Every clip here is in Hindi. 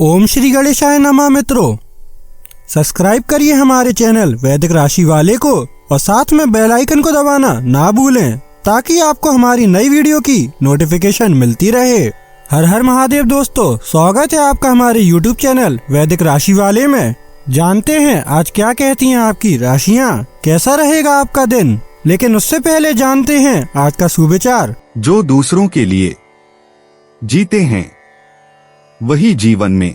ओम श्री गणेशाय नमः। मित्रों, सब्सक्राइब करिए हमारे चैनल वैदिक राशि वाले को और साथ में बेल आइकन को दबाना ना भूलें ताकि आपको हमारी नई वीडियो की नोटिफिकेशन मिलती रहे। हर हर महादेव दोस्तों, स्वागत है आपका हमारे YouTube चैनल वैदिक राशि वाले में। जानते हैं आज क्या कहती हैं आपकी राशियां, कैसा रहेगा आपका दिन। लेकिन उससे पहले जानते हैं आज का सुविचार। जो दूसरों के लिए जीते हैं वही जीवन में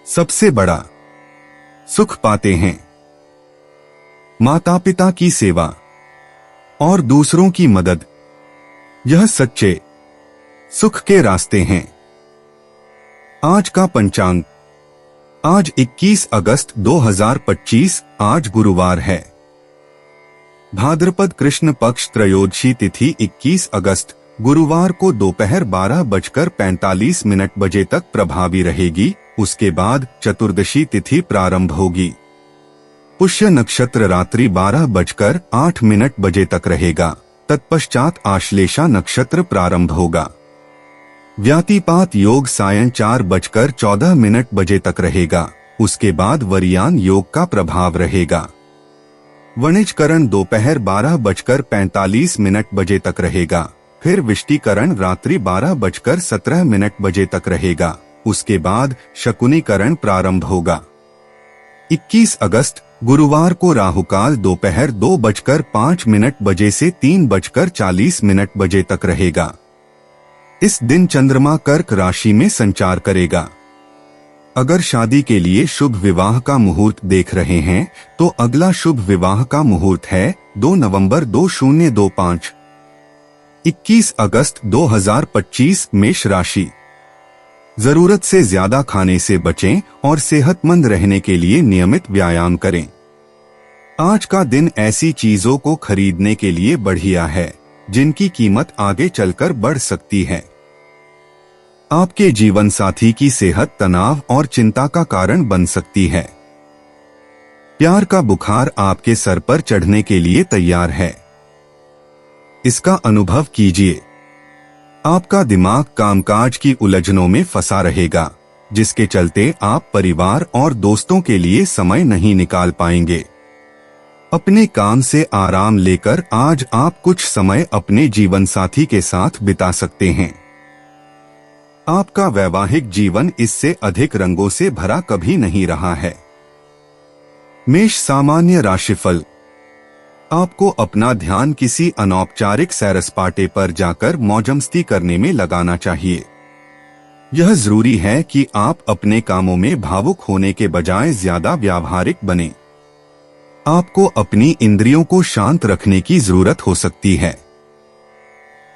सबसे बड़ा सुख पाते हैं। माता पिता की सेवा और दूसरों की मदद, यह सच्चे सुख के रास्ते हैं। आज का पंचांग, आज 21 अगस्त 2025, आज गुरुवार है। भाद्रपद कृष्ण पक्ष त्रयोदशी तिथि 21 अगस्त गुरुवार को दोपहर 12:45 बजे तक प्रभावी रहेगी। उसके बाद चतुर्दशी तिथि प्रारंभ होगी। पुष्य नक्षत्र रात्रि 12:08 बजे तक रहेगा। तत्पश्चात आश्लेषा नक्षत्र प्रारंभ होगा। व्यातिपात योग सायं 4:14 बजे तक रहेगा। उसके बाद वरियान योग का प्रभाव रहेगा। वणिजकरण दोपहर 12:45 बजे तक रहेगा। फिर विष्टिकरण रात्रि 12:17 बजे तक रहेगा। उसके बाद शकुनीकरण प्रारंभ होगा। 21 अगस्त गुरुवार को राहुकाल दोपहर 2:05 बजे से 3:40 बजे तक रहेगा। इस दिन चंद्रमा कर्क राशि में संचार करेगा। अगर शादी के लिए शुभ विवाह का मुहूर्त देख रहे हैं तो अगला शुभ विवाह का मुहूर्त है 2 नवंबर 2025। 21 अगस्त 2025 मेष राशि। जरूरत से ज्यादा खाने से बचें और सेहतमंद रहने के लिए नियमित व्यायाम करें। आज का दिन ऐसी चीजों को खरीदने के लिए बढ़िया है जिनकी कीमत आगे चलकर बढ़ सकती है। आपके जीवन साथी की सेहत तनाव और चिंता का कारण बन सकती है। प्यार का बुखार आपके सर पर चढ़ने के लिए तैयार है। इसका अनुभव कीजिए। आपका दिमाग कामकाज की उलझनों में फंसा रहेगा, जिसके चलते आप परिवार और दोस्तों के लिए समय नहीं निकाल पाएंगे। अपने काम से आराम लेकर आज आप कुछ समय अपने जीवन साथी के साथ बिता सकते हैं। आपका वैवाहिक जीवन इससे अधिक रंगों से भरा कभी नहीं रहा है। मेष सामान्य राशिफल। आपको अपना ध्यान किसी अनौपचारिक सैर सपाटे पर जाकर मौजमस्ती करने में लगाना चाहिए। यह जरूरी है कि आप अपने कामों में भावुक होने के बजाय ज्यादा व्यावहारिक बने। आपको अपनी इंद्रियों को शांत रखने की जरूरत हो सकती है।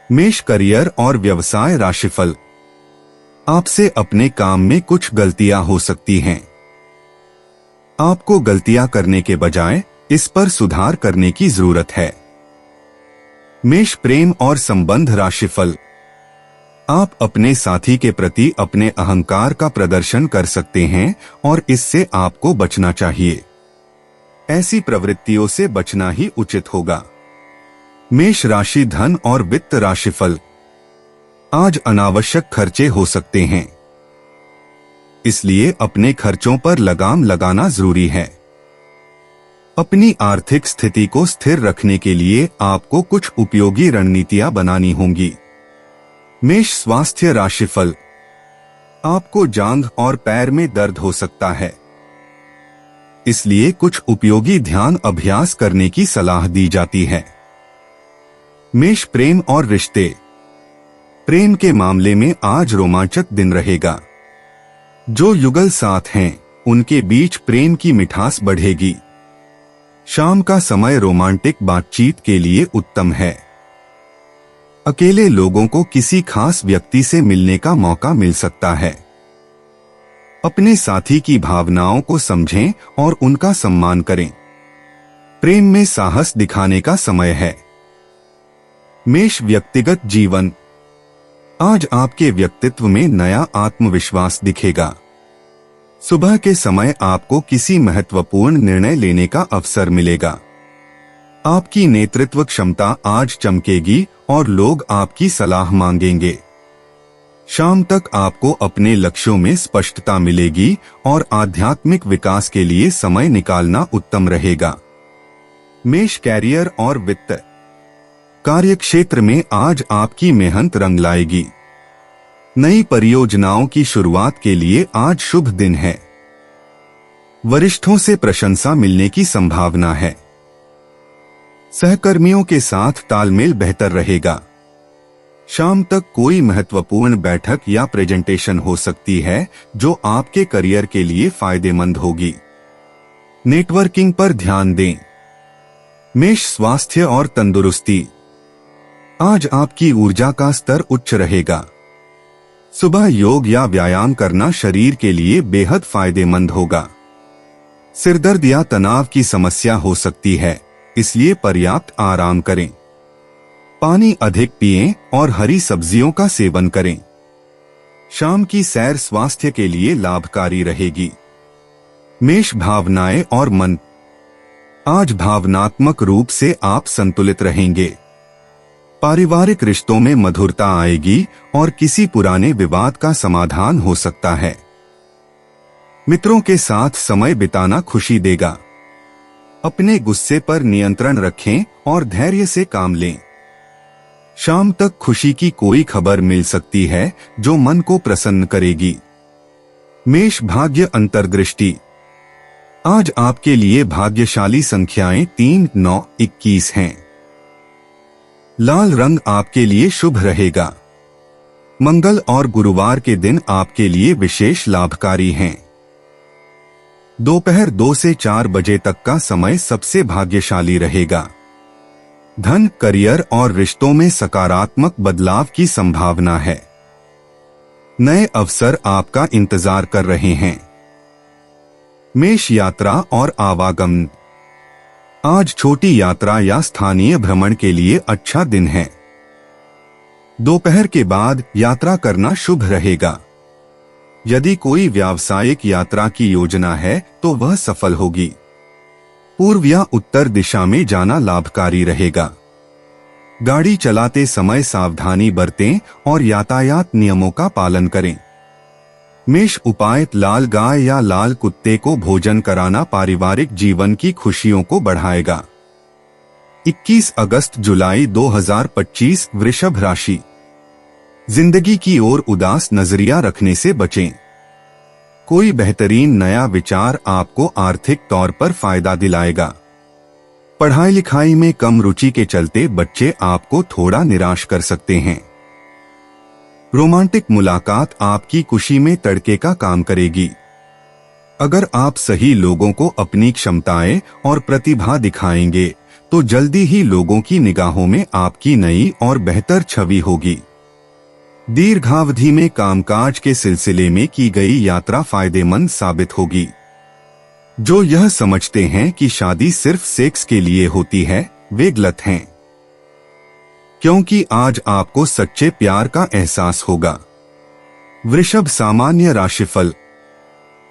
मेष करियर और व्यवसाय राशिफल। आपसे अपने काम में कुछ गलतियां हो सकती हैं। आपको गलतियां करने के बजाय इस पर सुधार करने की जरूरत है। मेष प्रेम और संबंध राशिफल। आप अपने साथी के प्रति अपने अहंकार का प्रदर्शन कर सकते हैं और इससे आपको बचना चाहिए। ऐसी प्रवृत्तियों से बचना ही उचित होगा। मेष राशि धन और वित्त राशिफल। आज अनावश्यक खर्चे हो सकते हैं, इसलिए अपने खर्चों पर लगाम लगाना जरूरी है। अपनी आर्थिक स्थिति को स्थिर रखने के लिए आपको कुछ उपयोगी रणनीतियां बनानी होंगी। मेष स्वास्थ्य राशिफल। आपको जांघ और पैर में दर्द हो सकता है, इसलिए कुछ उपयोगी ध्यान अभ्यास करने की सलाह दी जाती है। मेष प्रेम और रिश्ते। प्रेम के मामले में आज रोमांचक दिन रहेगा। जो युगल साथ हैं उनके बीच प्रेम की मिठास बढ़ेगी। शाम का समय रोमांटिक बातचीत के लिए उत्तम है। अकेले लोगों को किसी खास व्यक्ति से मिलने का मौका मिल सकता है। अपने साथी की भावनाओं को समझें और उनका सम्मान करें। प्रेम में साहस दिखाने का समय है। मेष व्यक्तिगत जीवन। आज आपके व्यक्तित्व में नया आत्मविश्वास दिखेगा। सुबह के समय आपको किसी महत्वपूर्ण निर्णय लेने का अवसर मिलेगा। आपकी नेतृत्व क्षमता आज चमकेगी और लोग आपकी सलाह मांगेंगे। शाम तक आपको अपने लक्ष्यों में स्पष्टता मिलेगी और आध्यात्मिक विकास के लिए समय निकालना उत्तम रहेगा। मेष कैरियर और वित्त। कार्यक्षेत्र में आज आपकी मेहनत रंग लाएगी। नई परियोजनाओं की शुरुआत के लिए आज शुभ दिन है। वरिष्ठों से प्रशंसा मिलने की संभावना है। सहकर्मियों के साथ तालमेल बेहतर रहेगा। शाम तक कोई महत्वपूर्ण बैठक या प्रेजेंटेशन हो सकती है जो आपके करियर के लिए फायदेमंद होगी। नेटवर्किंग पर ध्यान दें। मेष स्वास्थ्य और तंदुरुस्ती। आज आपकी ऊर्जा का स्तर उच्च रहेगा। सुबह योग या व्यायाम करना शरीर के लिए बेहद फायदेमंद होगा। सिरदर्द या तनाव की समस्या हो सकती है, इसलिए पर्याप्त आराम करें। पानी अधिक पिएं और हरी सब्जियों का सेवन करें। शाम की सैर स्वास्थ्य के लिए लाभकारी रहेगी। मेष भावनाएं और मन। आज भावनात्मक रूप से आप संतुलित रहेंगे। पारिवारिक रिश्तों में मधुरता आएगी और किसी पुराने विवाद का समाधान हो सकता है। मित्रों के साथ समय बिताना खुशी देगा। अपने गुस्से पर नियंत्रण रखें और धैर्य से काम लें। शाम तक खुशी की कोई खबर मिल सकती है जो मन को प्रसन्न करेगी। मेष भाग्य अंतर्दृष्टि। आज आपके लिए भाग्यशाली संख्याएं 3, 9, 21 हैं। लाल रंग आपके लिए शुभ रहेगा। मंगल और गुरुवार के दिन आपके लिए विशेष लाभकारी हैं। दोपहर 2 से 4 बजे तक का समय सबसे भाग्यशाली रहेगा। धन, करियर और रिश्तों में सकारात्मक बदलाव की संभावना है। नए अवसर आपका इंतजार कर रहे हैं। मेष यात्रा और आवागमन। आज छोटी यात्रा या स्थानीय भ्रमण के लिए अच्छा दिन है। दोपहर के बाद यात्रा करना शुभ रहेगा। यदि कोई व्यावसायिक यात्रा की योजना है तो वह सफल होगी। पूर्व या उत्तर दिशा में जाना लाभकारी रहेगा। गाड़ी चलाते समय सावधानी बरतें और यातायात नियमों का पालन करें। मेष उपाय। लाल गाय या लाल कुत्ते को भोजन कराना पारिवारिक जीवन की खुशियों को बढ़ाएगा। 21 अगस्त जुलाई 2025 वृषभ राशि। जिंदगी की ओर उदास नजरिया रखने से बचें। कोई बेहतरीन नया विचार आपको आर्थिक तौर पर फायदा दिलाएगा। पढ़ाई लिखाई में कम रुचि के चलते बच्चे आपको थोड़ा निराश कर सकते हैं। रोमांटिक मुलाकात आपकी खुशी में तड़के का काम करेगी। अगर आप सही लोगों को अपनी क्षमताएं और प्रतिभा दिखाएंगे तो जल्दी ही लोगों की निगाहों में आपकी नई और बेहतर छवि होगी। दीर्घावधि में कामकाज के सिलसिले में की गई यात्रा फायदेमंद साबित होगी। जो यह समझते हैं कि शादी सिर्फ सेक्स के लिए होती है, वे गलत हैं, क्योंकि आज आपको सच्चे प्यार का एहसास होगा। वृषभ सामान्य राशिफल।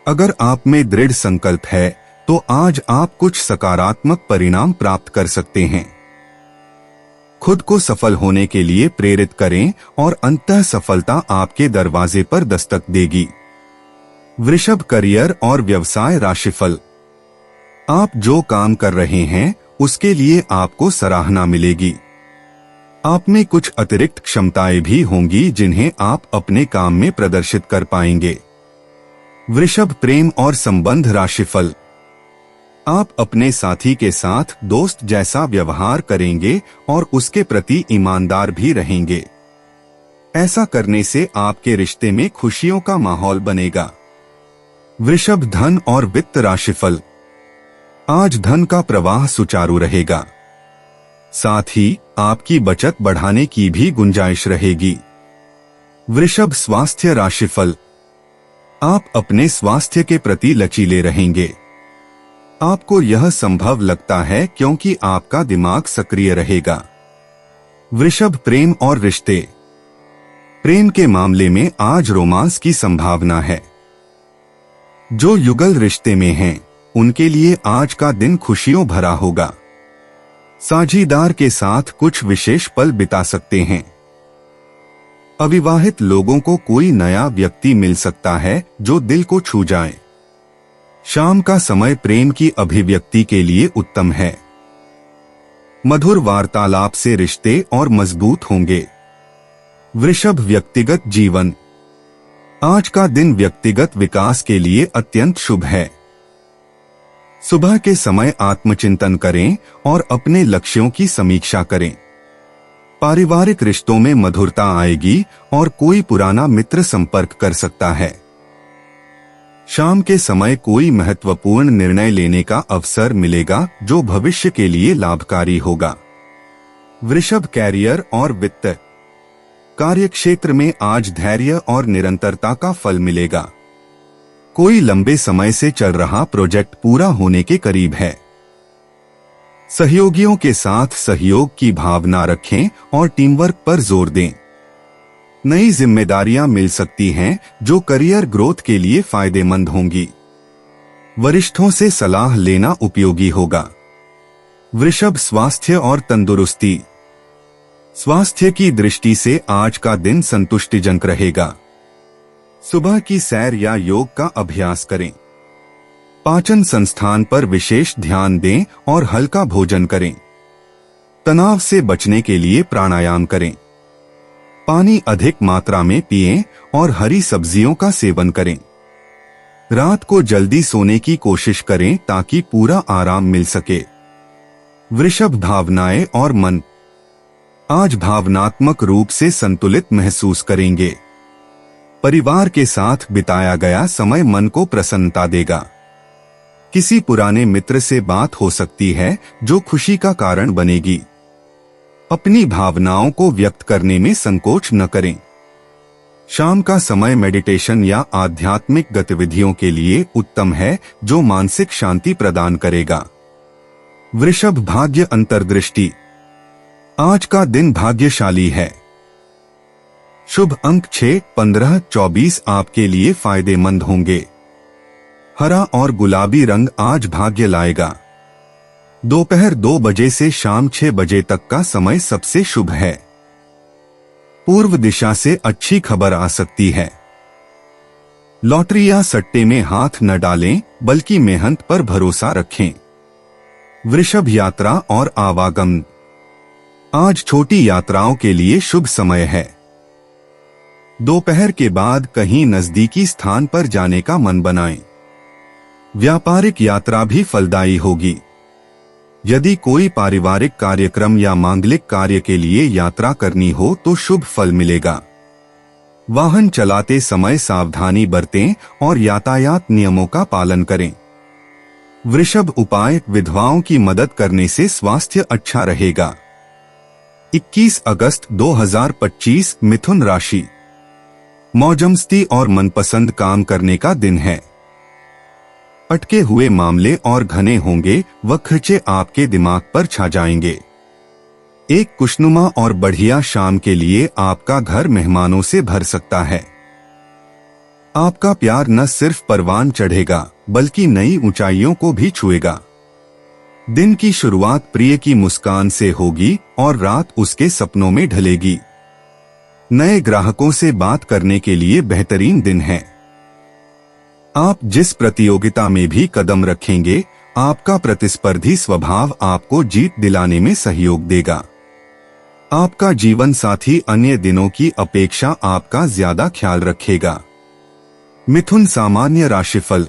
अगर आप में दृढ़ संकल्प है तो आज आप कुछ सकारात्मक परिणाम प्राप्त कर सकते हैं। खुद को सफल होने के लिए प्रेरित करें और अंततः सफलता आपके दरवाजे पर दस्तक देगी। वृषभ करियर और व्यवसाय राशिफल। आप जो काम कर रहे हैं उसके लिए आपको सराहना मिलेगी। आप में कुछ अतिरिक्त क्षमताएं भी होंगी जिन्हें आप अपने काम में प्रदर्शित कर पाएंगे। वृषभ प्रेम और संबंध राशिफल। आप अपने साथी के साथ दोस्त जैसा व्यवहार करेंगे और उसके प्रति ईमानदार भी रहेंगे। ऐसा करने से आपके रिश्ते में खुशियों का माहौल बनेगा। वृषभ धन और वित्त राशिफल। आज धन का प्रवाह सुचारू रहेगा। साथ ही आपकी बचत बढ़ाने की भी गुंजाइश रहेगी। वृषभ स्वास्थ्य राशिफल। आप अपने स्वास्थ्य के प्रति लचीले रहेंगे। आपको यह संभव लगता है क्योंकि आपका दिमाग सक्रिय रहेगा। वृषभ प्रेम और रिश्ते। प्रेम के मामले में आज रोमांस की संभावना है। जो युगल रिश्ते में हैं, उनके लिए आज का दिन खुशियों भरा होगा। साझीदार के साथ कुछ विशेष पल बिता सकते हैं। अविवाहित लोगों को कोई नया व्यक्ति मिल सकता है जो दिल को छू जाए। शाम का समय प्रेम की अभिव्यक्ति के लिए उत्तम है। मधुर वार्तालाप से रिश्ते और मजबूत होंगे। वृषभ व्यक्तिगत जीवन। आज का दिन व्यक्तिगत विकास के लिए अत्यंत शुभ है। सुबह के समय आत्मचिंतन करें और अपने लक्ष्यों की समीक्षा करें। पारिवारिक रिश्तों में मधुरता आएगी और कोई पुराना मित्र संपर्क कर सकता है। शाम के समय कोई महत्वपूर्ण निर्णय लेने का अवसर मिलेगा जो भविष्य के लिए लाभकारी होगा। वृषभ कैरियर और वित्त। कार्यक्षेत्र में आज धैर्य और निरंतरता का फल मिलेगा। कोई लंबे समय से चल रहा प्रोजेक्ट पूरा होने के करीब है। सहयोगियों के साथ सहयोग की भावना रखें और टीमवर्क पर जोर दें। नई जिम्मेदारियां मिल सकती हैं जो करियर ग्रोथ के लिए फायदेमंद होंगी। वरिष्ठों से सलाह लेना उपयोगी होगा। वृषभ स्वास्थ्य और तंदुरुस्ती। स्वास्थ्य की दृष्टि से आज का दिन संतुष्टिजनक रहेगा। सुबह की सैर या योग का अभ्यास करें। पाचन संस्थान पर विशेष ध्यान दें और हल्का भोजन करें। तनाव से बचने के लिए प्राणायाम करें। पानी अधिक मात्रा में पिएं और हरी सब्जियों का सेवन करें। रात को जल्दी सोने की कोशिश करें ताकि पूरा आराम मिल सके। वृषभ भावनाएं और मन। आज भावनात्मक रूप से संतुलित महसूस करेंगे। परिवार के साथ बिताया गया समय मन को प्रसन्नता देगा। किसी पुराने मित्र से बात हो सकती है जो खुशी का कारण बनेगी। अपनी भावनाओं को व्यक्त करने में संकोच न करें। शाम का समय मेडिटेशन या आध्यात्मिक गतिविधियों के लिए उत्तम है जो मानसिक शांति प्रदान करेगा। वृषभ भाग्य अंतर्दृष्टि। आज का दिन भाग्यशाली है। शुभ अंक 6, 15, 24 आपके लिए फायदेमंद होंगे। हरा और गुलाबी रंग आज भाग्य लाएगा। दोपहर 2 बजे से शाम 6 बजे तक का समय सबसे शुभ है। पूर्व दिशा से अच्छी खबर आ सकती है। लॉटरी या सट्टे में हाथ न डालें बल्कि मेहनत पर भरोसा रखें। वृषभ यात्रा और आवागमन। आज छोटी यात्राओं के लिए शुभ समय है। दोपहर के बाद कहीं नजदीकी स्थान पर जाने का मन बनाएं। व्यापारिक यात्रा भी फलदायी होगी। यदि कोई पारिवारिक कार्यक्रम या मांगलिक कार्य के लिए यात्रा करनी हो तो शुभ फल मिलेगा। वाहन चलाते समय सावधानी बरतें और यातायात नियमों का पालन करें। वृषभ उपाय। विधवाओं की मदद करने से स्वास्थ्य अच्छा रहेगा। 21 अगस्त 2025 मिथुन राशि। मौजमस्ती और मनपसंद काम करने का दिन है। अटके हुए मामले और घने होंगे व खर्चे आपके दिमाग पर छा जाएंगे। एक खुशनुमा और बढ़िया शाम के लिए आपका घर मेहमानों से भर सकता है। आपका प्यार न सिर्फ परवान चढ़ेगा बल्कि नई ऊंचाइयों को भी छुएगा। दिन की शुरुआत प्रिय की मुस्कान से होगी और रात उसके सपनों में ढलेगी। नए ग्राहकों से बात करने के लिए बेहतरीन दिन है। आप जिस प्रतियोगिता में भी कदम रखेंगे आपका प्रतिस्पर्धी स्वभाव आपको जीत दिलाने में सहयोग देगा। आपका जीवन साथी अन्य दिनों की अपेक्षा आपका ज्यादा ख्याल रखेगा। मिथुन सामान्य राशिफल।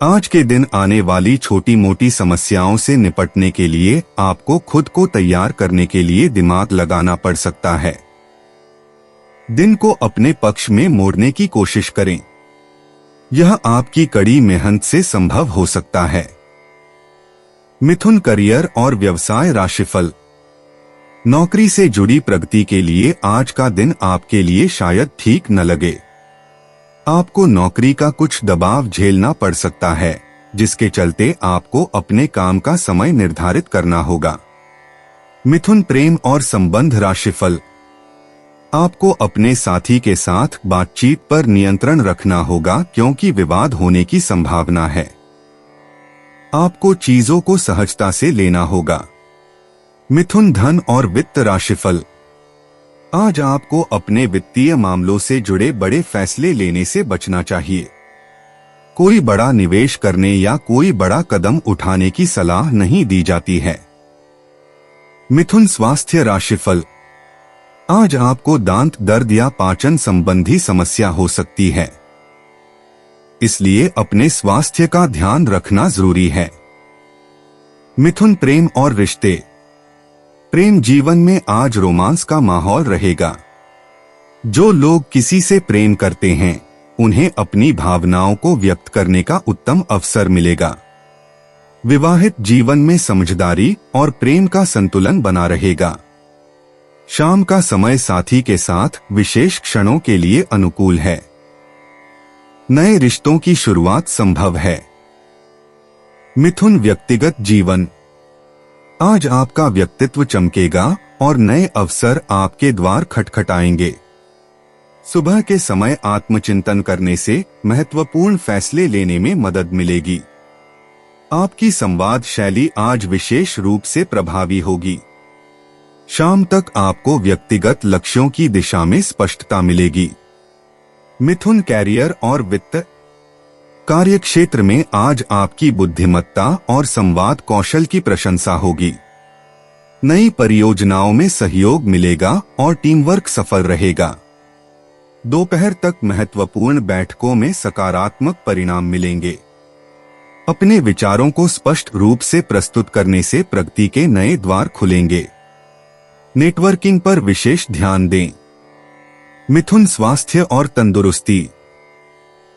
आज के दिन आने वाली छोटी मोटी समस्याओं से निपटने के लिए आपको खुद को तैयार करने के लिए दिमाग लगाना पड़ सकता है। दिन को अपने पक्ष में मोड़ने की कोशिश करें। यह आपकी कड़ी मेहनत से संभव हो सकता है। मिथुन करियर और व्यवसाय राशिफल। नौकरी से जुड़ी प्रगति के लिए आज का दिन आपके लिए शायद ठीक न लगे। आपको नौकरी का कुछ दबाव झेलना पड़ सकता है जिसके चलते आपको अपने काम का समय निर्धारित करना होगा। मिथुन प्रेम और संबंध राशिफल। आपको अपने साथी के साथ बातचीत पर नियंत्रण रखना होगा क्योंकि विवाद होने की संभावना है। आपको चीजों को सहजता से लेना होगा। मिथुन धन और वित्त राशिफल। आज आपको अपने वित्तीय मामलों से जुड़े बड़े फैसले लेने से बचना चाहिए। कोई बड़ा निवेश करने या कोई बड़ा कदम उठाने की सलाह नहीं दी जाती है। मिथुन स्वास्थ्य राशिफल। आज आपको दांत दर्द या पाचन संबंधी समस्या हो सकती है, इसलिए अपने स्वास्थ्य का ध्यान रखना जरूरी है। मिथुन प्रेम और रिश्ते। प्रेम जीवन में आज रोमांस का माहौल रहेगा। जो लोग किसी से प्रेम करते हैं उन्हें अपनी भावनाओं को व्यक्त करने का उत्तम अवसर मिलेगा। विवाहित जीवन में समझदारी और प्रेम का संतुलन बना रहेगा। शाम का समय साथी के साथ विशेष क्षणों के लिए अनुकूल है। नए रिश्तों की शुरुआत संभव है। मिथुन व्यक्तिगत जीवन। आज आपका व्यक्तित्व चमकेगा और नए अवसर आपके द्वार खटखटाएंगे। सुबह के समय आत्मचिंतन करने से महत्वपूर्ण फैसले लेने में मदद मिलेगी। आपकी संवाद शैली आज विशेष रूप से प्रभावी होगी। शाम तक आपको व्यक्तिगत लक्ष्यों की दिशा में स्पष्टता मिलेगी। मिथुन कैरियर और वित्त। कार्यक्षेत्र में आज आपकी बुद्धिमत्ता और संवाद कौशल की प्रशंसा होगी। नई परियोजनाओं में सहयोग मिलेगा और टीम वर्क सफल रहेगा। दोपहर तक महत्वपूर्ण बैठकों में सकारात्मक परिणाम मिलेंगे। अपने विचारों को स्पष्ट रूप से प्रस्तुत करने से प्रगति के नए द्वार खुलेंगे। नेटवर्किंग पर विशेष ध्यान दें। मिथुन स्वास्थ्य और तंदुरुस्ती।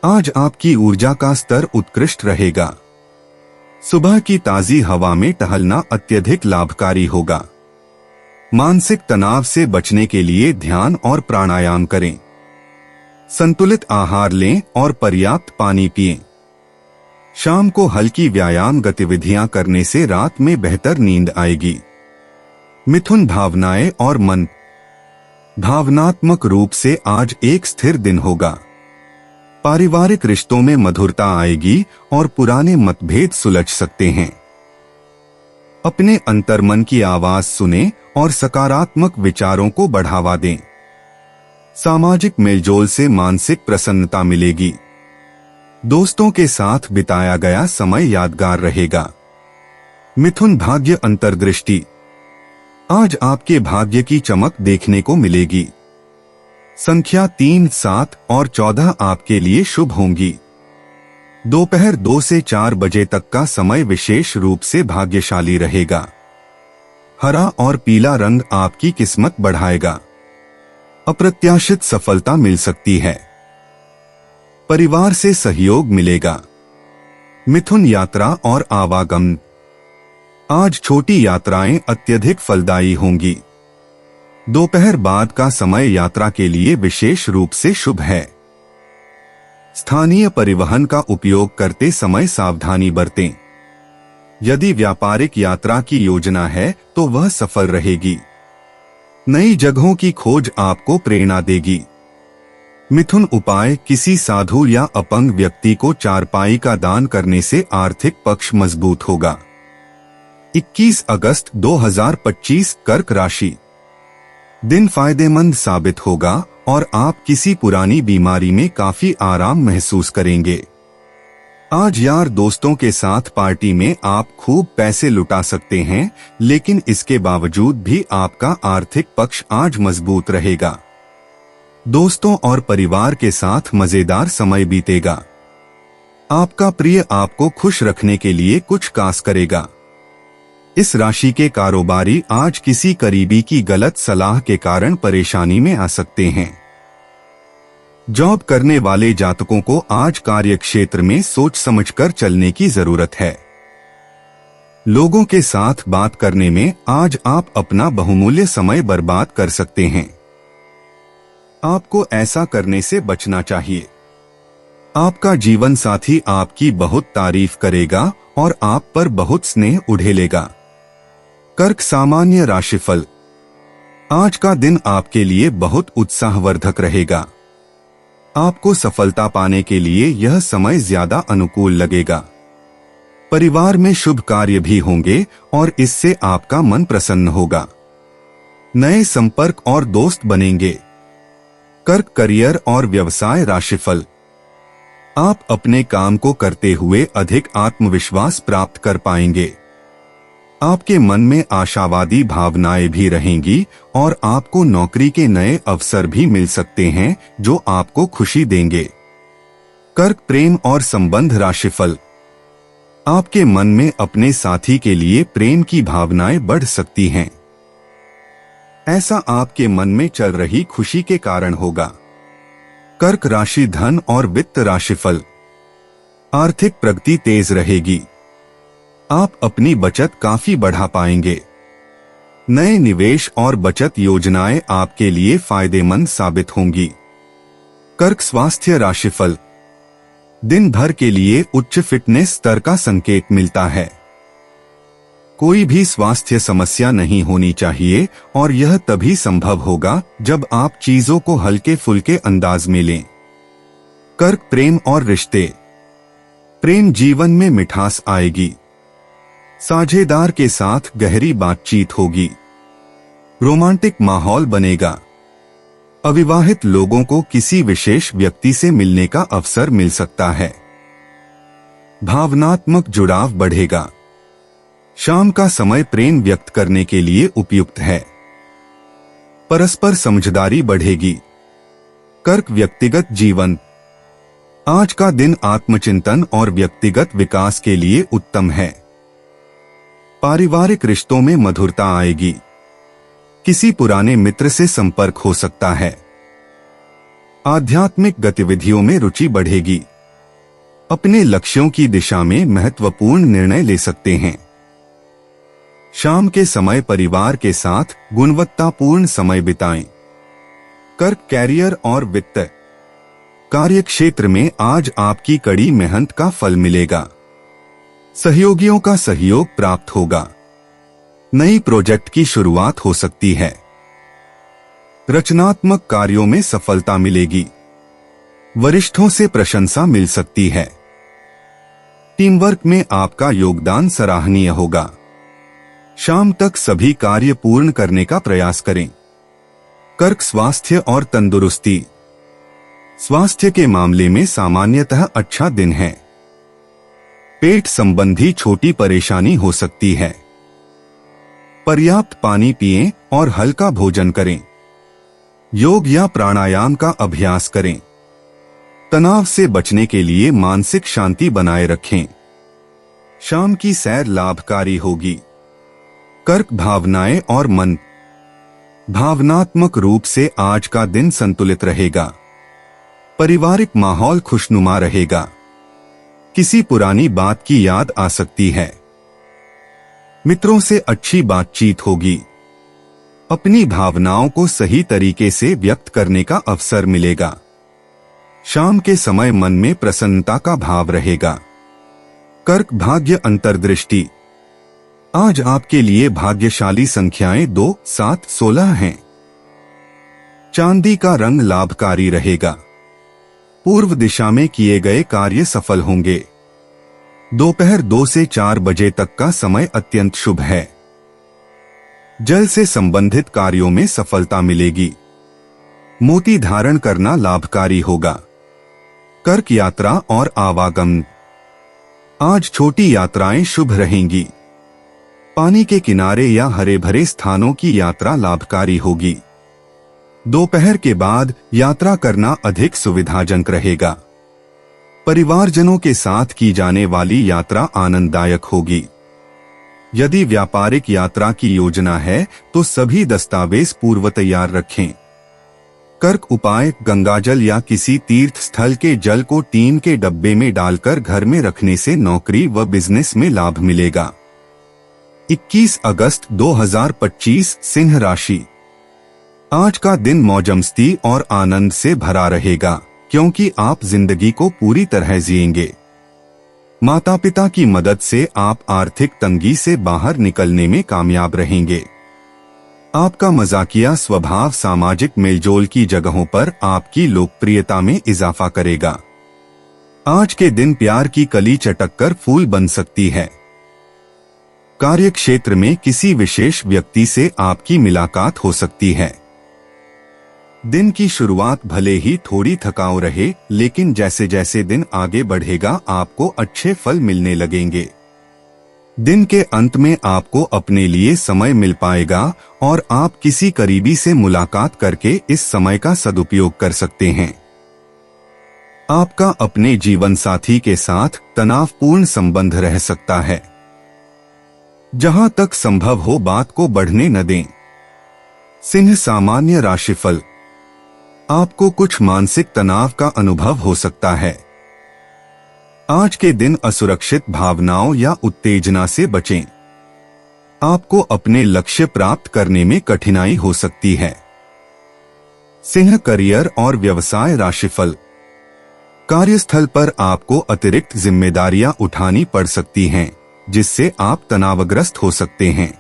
आज आपकी ऊर्जा का स्तर उत्कृष्ट रहेगा। सुबह की ताजी हवा में टहलना अत्यधिक लाभकारी होगा। मानसिक तनाव से बचने के लिए ध्यान और प्राणायाम करें। संतुलित आहार लें और पर्याप्त पानी पिएं। शाम को हल्की व्यायाम गतिविधियां करने से रात में बेहतर नींद आएगी। मिथुन भावनाएं और मन। भावनात्मक रूप से आज एक स्थिर दिन होगा। पारिवारिक रिश्तों में मधुरता आएगी और पुराने मतभेद सुलझ सकते हैं। अपने अंतर्मन की आवाज सुनें और सकारात्मक विचारों को बढ़ावा दें। सामाजिक मेलजोल से मानसिक प्रसन्नता मिलेगी। दोस्तों के साथ बिताया गया समय यादगार रहेगा। मिथुन भाग्य अंतर्दृष्टि। आज आपके भाग्य की चमक देखने को मिलेगी। संख्या 3, 7 और 14 आपके लिए शुभ होंगी। दोपहर 2 से 4 बजे तक का समय विशेष रूप से भाग्यशाली रहेगा। हरा और पीला रंग आपकी किस्मत बढ़ाएगा। अप्रत्याशित सफलता मिल सकती है। परिवार से सहयोग मिलेगा। मिथुन यात्रा और आवागमन। आज छोटी यात्राएं अत्यधिक फलदायी होंगी। दोपहर बाद का समय यात्रा के लिए विशेष रूप से शुभ है। स्थानीय परिवहन का उपयोग करते समय सावधानी बरतें। यदि व्यापारिक यात्रा की योजना है तो वह सफल रहेगी। नई जगहों की खोज आपको प्रेरणा देगी। मिथुन उपाय। किसी साधु या अपंग व्यक्ति को चारपाई का दान करने से आर्थिक पक्ष मजबूत होगा। 21 अगस्त 2025 कर्क राशि। दिन फायदेमंद साबित होगा और आप किसी पुरानी बीमारी में काफी आराम महसूस करेंगे। आज यार दोस्तों के साथ पार्टी में आप खूब पैसे लुटा सकते हैं, लेकिन इसके बावजूद भी आपका आर्थिक पक्ष आज मजबूत रहेगा। दोस्तों और परिवार के साथ मजेदार समय बीतेगा। आपका प्रिय आपको खुश रखने के लिए कुछ खास करेगा। इस राशि के कारोबारी आज किसी करीबी की गलत सलाह के कारण परेशानी में आ सकते हैं। जॉब करने वाले जातकों को आज कार्यक्षेत्र में सोच समझकर चलने की जरूरत है। लोगों के साथ बात करने में आज आप अपना बहुमूल्य समय बर्बाद कर सकते हैं। आपको ऐसा करने से बचना चाहिए। आपका जीवन साथी आपकी बहुत तारीफ करेगा और आप पर बहुत स्नेह उड़ेलेगा। कर्क सामान्य राशिफल। आज का दिन आपके लिए बहुत उत्साहवर्धक रहेगा। आपको सफलता पाने के लिए यह समय ज्यादा अनुकूल लगेगा। परिवार में शुभ कार्य भी होंगे और इससे आपका मन प्रसन्न होगा। नए संपर्क और दोस्त बनेंगे। कर्क करियर और व्यवसाय राशिफल। आप अपने काम को करते हुए अधिक आत्मविश्वास प्राप्त कर पाएंगे। आपके मन में आशावादी भावनाएं भी रहेंगी और आपको नौकरी के नए अवसर भी मिल सकते हैं जो आपको खुशी देंगे। कर्क प्रेम और संबंध राशिफल। आपके मन में अपने साथी के लिए प्रेम की भावनाएं बढ़ सकती हैं। ऐसा आपके मन में चल रही खुशी के कारण होगा। कर्क राशि धन और वित्त राशिफल। आर्थिक प्रगति तेज रहेगी। आप अपनी बचत काफी बढ़ा पाएंगे। नए निवेश और बचत योजनाएं आपके लिए फायदेमंद साबित होंगी। कर्क स्वास्थ्य राशिफल। दिन भर के लिए उच्च फिटनेस स्तर का संकेत मिलता है। कोई भी स्वास्थ्य समस्या नहीं होनी चाहिए और यह तभी संभव होगा जब आप चीजों को हल्के फुल्के अंदाज में लें। कर्क प्रेम और रिश्ते। प्रेम जीवन में मिठास आएगी। साझेदार के साथ गहरी बातचीत होगी। रोमांटिक माहौल बनेगा। अविवाहित लोगों को किसी विशेष व्यक्ति से मिलने का अवसर मिल सकता है। भावनात्मक जुड़ाव बढ़ेगा। शाम का समय प्रेम व्यक्त करने के लिए उपयुक्त है। परस्पर समझदारी बढ़ेगी। कर्क व्यक्तिगत जीवन। आज का दिन आत्मचिंतन और व्यक्तिगत विकास के लिए उत्तम है। पारिवारिक रिश्तों में मधुरता आएगी। किसी पुराने मित्र से संपर्क हो सकता है। आध्यात्मिक गतिविधियों में रुचि बढ़ेगी। अपने लक्ष्यों की दिशा में महत्वपूर्ण निर्णय ले सकते हैं। शाम के समय परिवार के साथ गुणवत्तापूर्ण समय बिताएं। कर्क कैरियर और वित्त। कार्यक्षेत्र में आज आपकी कड़ी मेहनत का फल मिलेगा। सहयोगियों का सहयोग प्राप्त होगा। नई प्रोजेक्ट की शुरुआत हो सकती है। रचनात्मक कार्यों में सफलता मिलेगी। वरिष्ठों से प्रशंसा मिल सकती है। टीम वर्क में आपका योगदान सराहनीय होगा। शाम तक सभी कार्य पूर्ण करने का प्रयास करें। कर्क स्वास्थ्य और तंदुरुस्ती। स्वास्थ्य के मामले में सामान्यतः अच्छा दिन है। पेट संबंधी छोटी परेशानी हो सकती है। पर्याप्त पानी पिएं और हल्का भोजन करें। योग या प्राणायाम का अभ्यास करें। तनाव से बचने के लिए मानसिक शांति बनाए रखें। शाम की सैर लाभकारी होगी। कर्क भावनाएं और मन। भावनात्मक रूप से आज का दिन संतुलित रहेगा। पारिवारिक माहौल खुशनुमा रहेगा। किसी पुरानी बात की याद आ सकती है। मित्रों से अच्छी बातचीत होगी। अपनी भावनाओं को सही तरीके से व्यक्त करने का अवसर मिलेगा। शाम के समय मन में प्रसन्नता का भाव रहेगा। कर्क भाग्य अंतर्दृष्टि। आज आपके लिए भाग्यशाली संख्याएं 2, 7, 16 हैं। चांदी का रंग लाभकारी रहेगा। पूर्व दिशा में किए गए कार्य सफल होंगे। दोपहर 2 से 4 बजे तक का समय अत्यंत शुभ है। जल से संबंधित कार्यों में सफलता मिलेगी। मोती धारण करना लाभकारी होगा। कर्क यात्रा और आवागमन। आज छोटी यात्राएं शुभ रहेंगी। पानी के किनारे या हरे भरे स्थानों की यात्रा लाभकारी होगी। दोपहर के बाद यात्रा करना अधिक सुविधाजनक रहेगा। परिवारजनों के साथ की जाने वाली यात्रा आनंददायक होगी। यदि व्यापारिक यात्रा की योजना है तो सभी दस्तावेज पूर्व तैयार रखें। कर्क उपाय। गंगाजल या किसी तीर्थ स्थल के जल को टीन के डब्बे में डालकर घर में रखने से नौकरी व बिजनेस में लाभ मिलेगा। 21 अगस्त 2025 सिंह राशि। आज का दिन मौजमस्ती और आनंद से भरा रहेगा क्योंकि आप जिंदगी को पूरी तरह जिएंगे। माता पिता की मदद से आप आर्थिक तंगी से बाहर निकलने में कामयाब रहेंगे। आपका मजाकिया स्वभाव सामाजिक मेलजोल की जगहों पर आपकी लोकप्रियता में इजाफा करेगा। आज के दिन प्यार की कली चटक कर फूल बन सकती है। कार्य क्षेत्र में किसी विशेष व्यक्ति से आपकी मुलाकात हो सकती है। दिन की शुरुआत भले ही थोड़ी थकाऊ रहे, लेकिन जैसे जैसे दिन आगे बढ़ेगा आपको अच्छे फल मिलने लगेंगे। दिन के अंत में आपको अपने लिए समय मिल पाएगा और आप किसी करीबी से मुलाकात करके इस समय का सदुपयोग कर सकते हैं। आपका अपने जीवन साथी के साथ तनावपूर्ण संबंध रह सकता है। जहां तक संभव हो बात को बढ़ने न दें। सिंह सामान्य राशिफल। आपको कुछ मानसिक तनाव का अनुभव हो सकता है। आज के दिन असुरक्षित भावनाओं या उत्तेजना से बचें। आपको अपने लक्ष्य प्राप्त करने में कठिनाई हो सकती है। सिंह करियर और व्यवसाय राशिफल। कार्यस्थल पर आपको अतिरिक्त जिम्मेदारियां उठानी पड़ सकती हैं, जिससे आप तनावग्रस्त हो सकते हैं।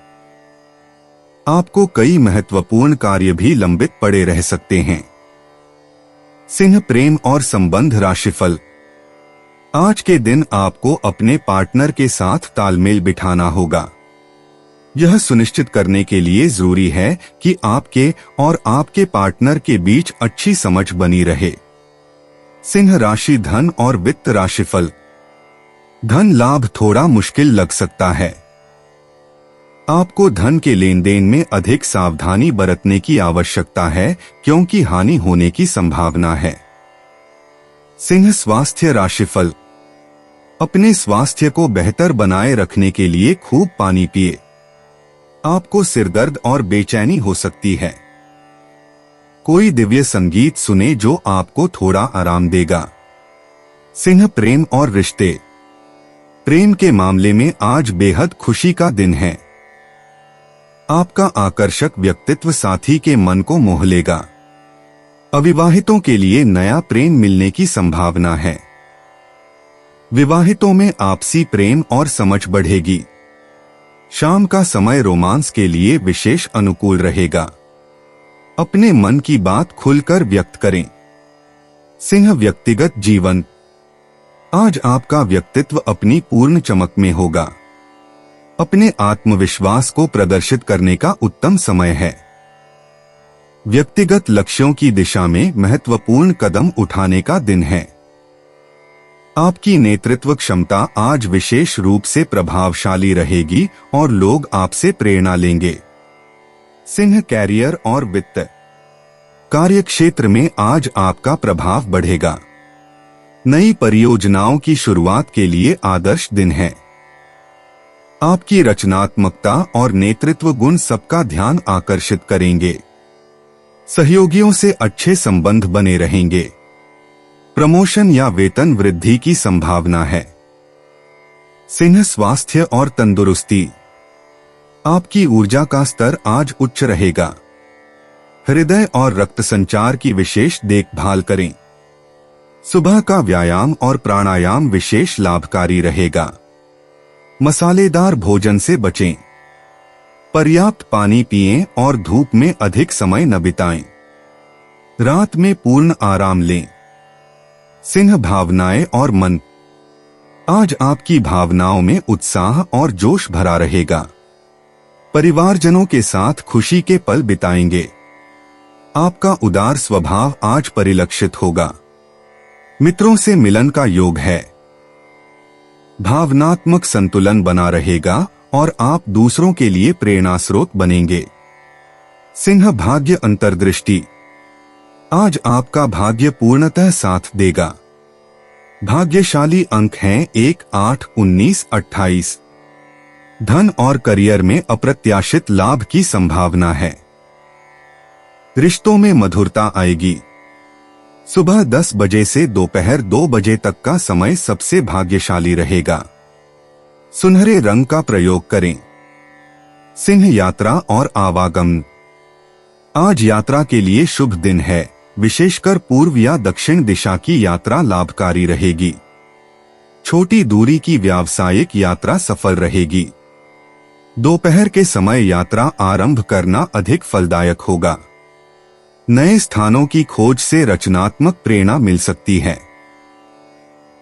आपको कई महत्वपूर्ण कार्य भी लंबित पड़े रह सकते हैं। सिंह प्रेम और संबंध राशिफल। आज के दिन आपको अपने पार्टनर के साथ तालमेल बिठाना होगा। यह सुनिश्चित करने के लिए जरूरी है कि आपके और आपके पार्टनर के बीच अच्छी समझ बनी रहे। सिंह राशि धन और वित्त राशिफल। धन लाभ थोड़ा मुश्किल लग सकता है। आपको धन के लेन देन में अधिक सावधानी बरतने की आवश्यकता है, क्योंकि हानि होने की संभावना है। सिंह स्वास्थ्य राशिफल। अपने स्वास्थ्य को बेहतर बनाए रखने के लिए खूब पानी पिए। आपको सिरदर्द और बेचैनी हो सकती है। कोई दिव्य संगीत सुने जो आपको थोड़ा आराम देगा। सिंह प्रेम और रिश्ते। प्रेम के मामले में आज बेहद खुशी का दिन है। आपका आकर्षक व्यक्तित्व साथी के मन को मोह लेगा। अविवाहितों के लिए नया प्रेम मिलने की संभावना है। विवाहितों में आपसी प्रेम और समझ बढ़ेगी। शाम का समय रोमांस के लिए विशेष अनुकूल रहेगा। अपने मन की बात खुलकर व्यक्त करें। सिंह व्यक्तिगत जीवन। आज आपका व्यक्तित्व अपनी पूर्ण चमक में होगा। अपने आत्मविश्वास को प्रदर्शित करने का उत्तम समय है। व्यक्तिगत लक्ष्यों की दिशा में महत्वपूर्ण कदम उठाने का दिन है। आपकी नेतृत्व क्षमता आज विशेष रूप से प्रभावशाली रहेगी और लोग आपसे प्रेरणा लेंगे। सिंह कैरियर और वित्त। कार्यक्षेत्र में आज आपका प्रभाव बढ़ेगा। नई परियोजनाओं की शुरुआत के लिए आदर्श दिन है। आपकी रचनात्मकता और नेतृत्व गुण सबका ध्यान आकर्षित करेंगे। सहयोगियों से अच्छे संबंध बने रहेंगे। प्रमोशन या वेतन वृद्धि की संभावना है। सिंह स्वास्थ्य और तंदुरुस्ती। आपकी ऊर्जा का स्तर आज उच्च रहेगा। हृदय और रक्त संचार की विशेष देखभाल करें। सुबह का व्यायाम और प्राणायाम विशेष लाभकारी रहेगा। मसालेदार भोजन से बचें। पर्याप्त पानी पिएं और धूप में अधिक समय न बिताएं। रात में पूर्ण आराम लें। सिंह भावनाएं और मन। आज आपकी भावनाओं में उत्साह और जोश भरा रहेगा। परिवारजनों के साथ खुशी के पल बिताएंगे। आपका उदार स्वभाव आज परिलक्षित होगा। मित्रों से मिलन का योग है। भावनात्मक संतुलन बना रहेगा और आप दूसरों के लिए प्रेरणा स्रोत बनेंगे। सिंह भाग्य अंतर्दृष्टि। आज आपका भाग्य पूर्णतः साथ देगा। भाग्यशाली अंक हैं 1, 8, 19, 28। धन और करियर में अप्रत्याशित लाभ की संभावना है। रिश्तों में मधुरता आएगी। सुबह 10 बजे से दोपहर 2 बजे तक का समय सबसे भाग्यशाली रहेगा। सुनहरे रंग का प्रयोग करें। सिंह यात्रा और आवागमन। आज यात्रा के लिए शुभ दिन है। विशेषकर पूर्व या दक्षिण दिशा की यात्रा लाभकारी रहेगी। छोटी दूरी की व्यावसायिक यात्रा सफल रहेगी। दोपहर के समय यात्रा आरंभ करना अधिक फलदायक होगा। नए स्थानों की खोज से रचनात्मक प्रेरणा मिल सकती है।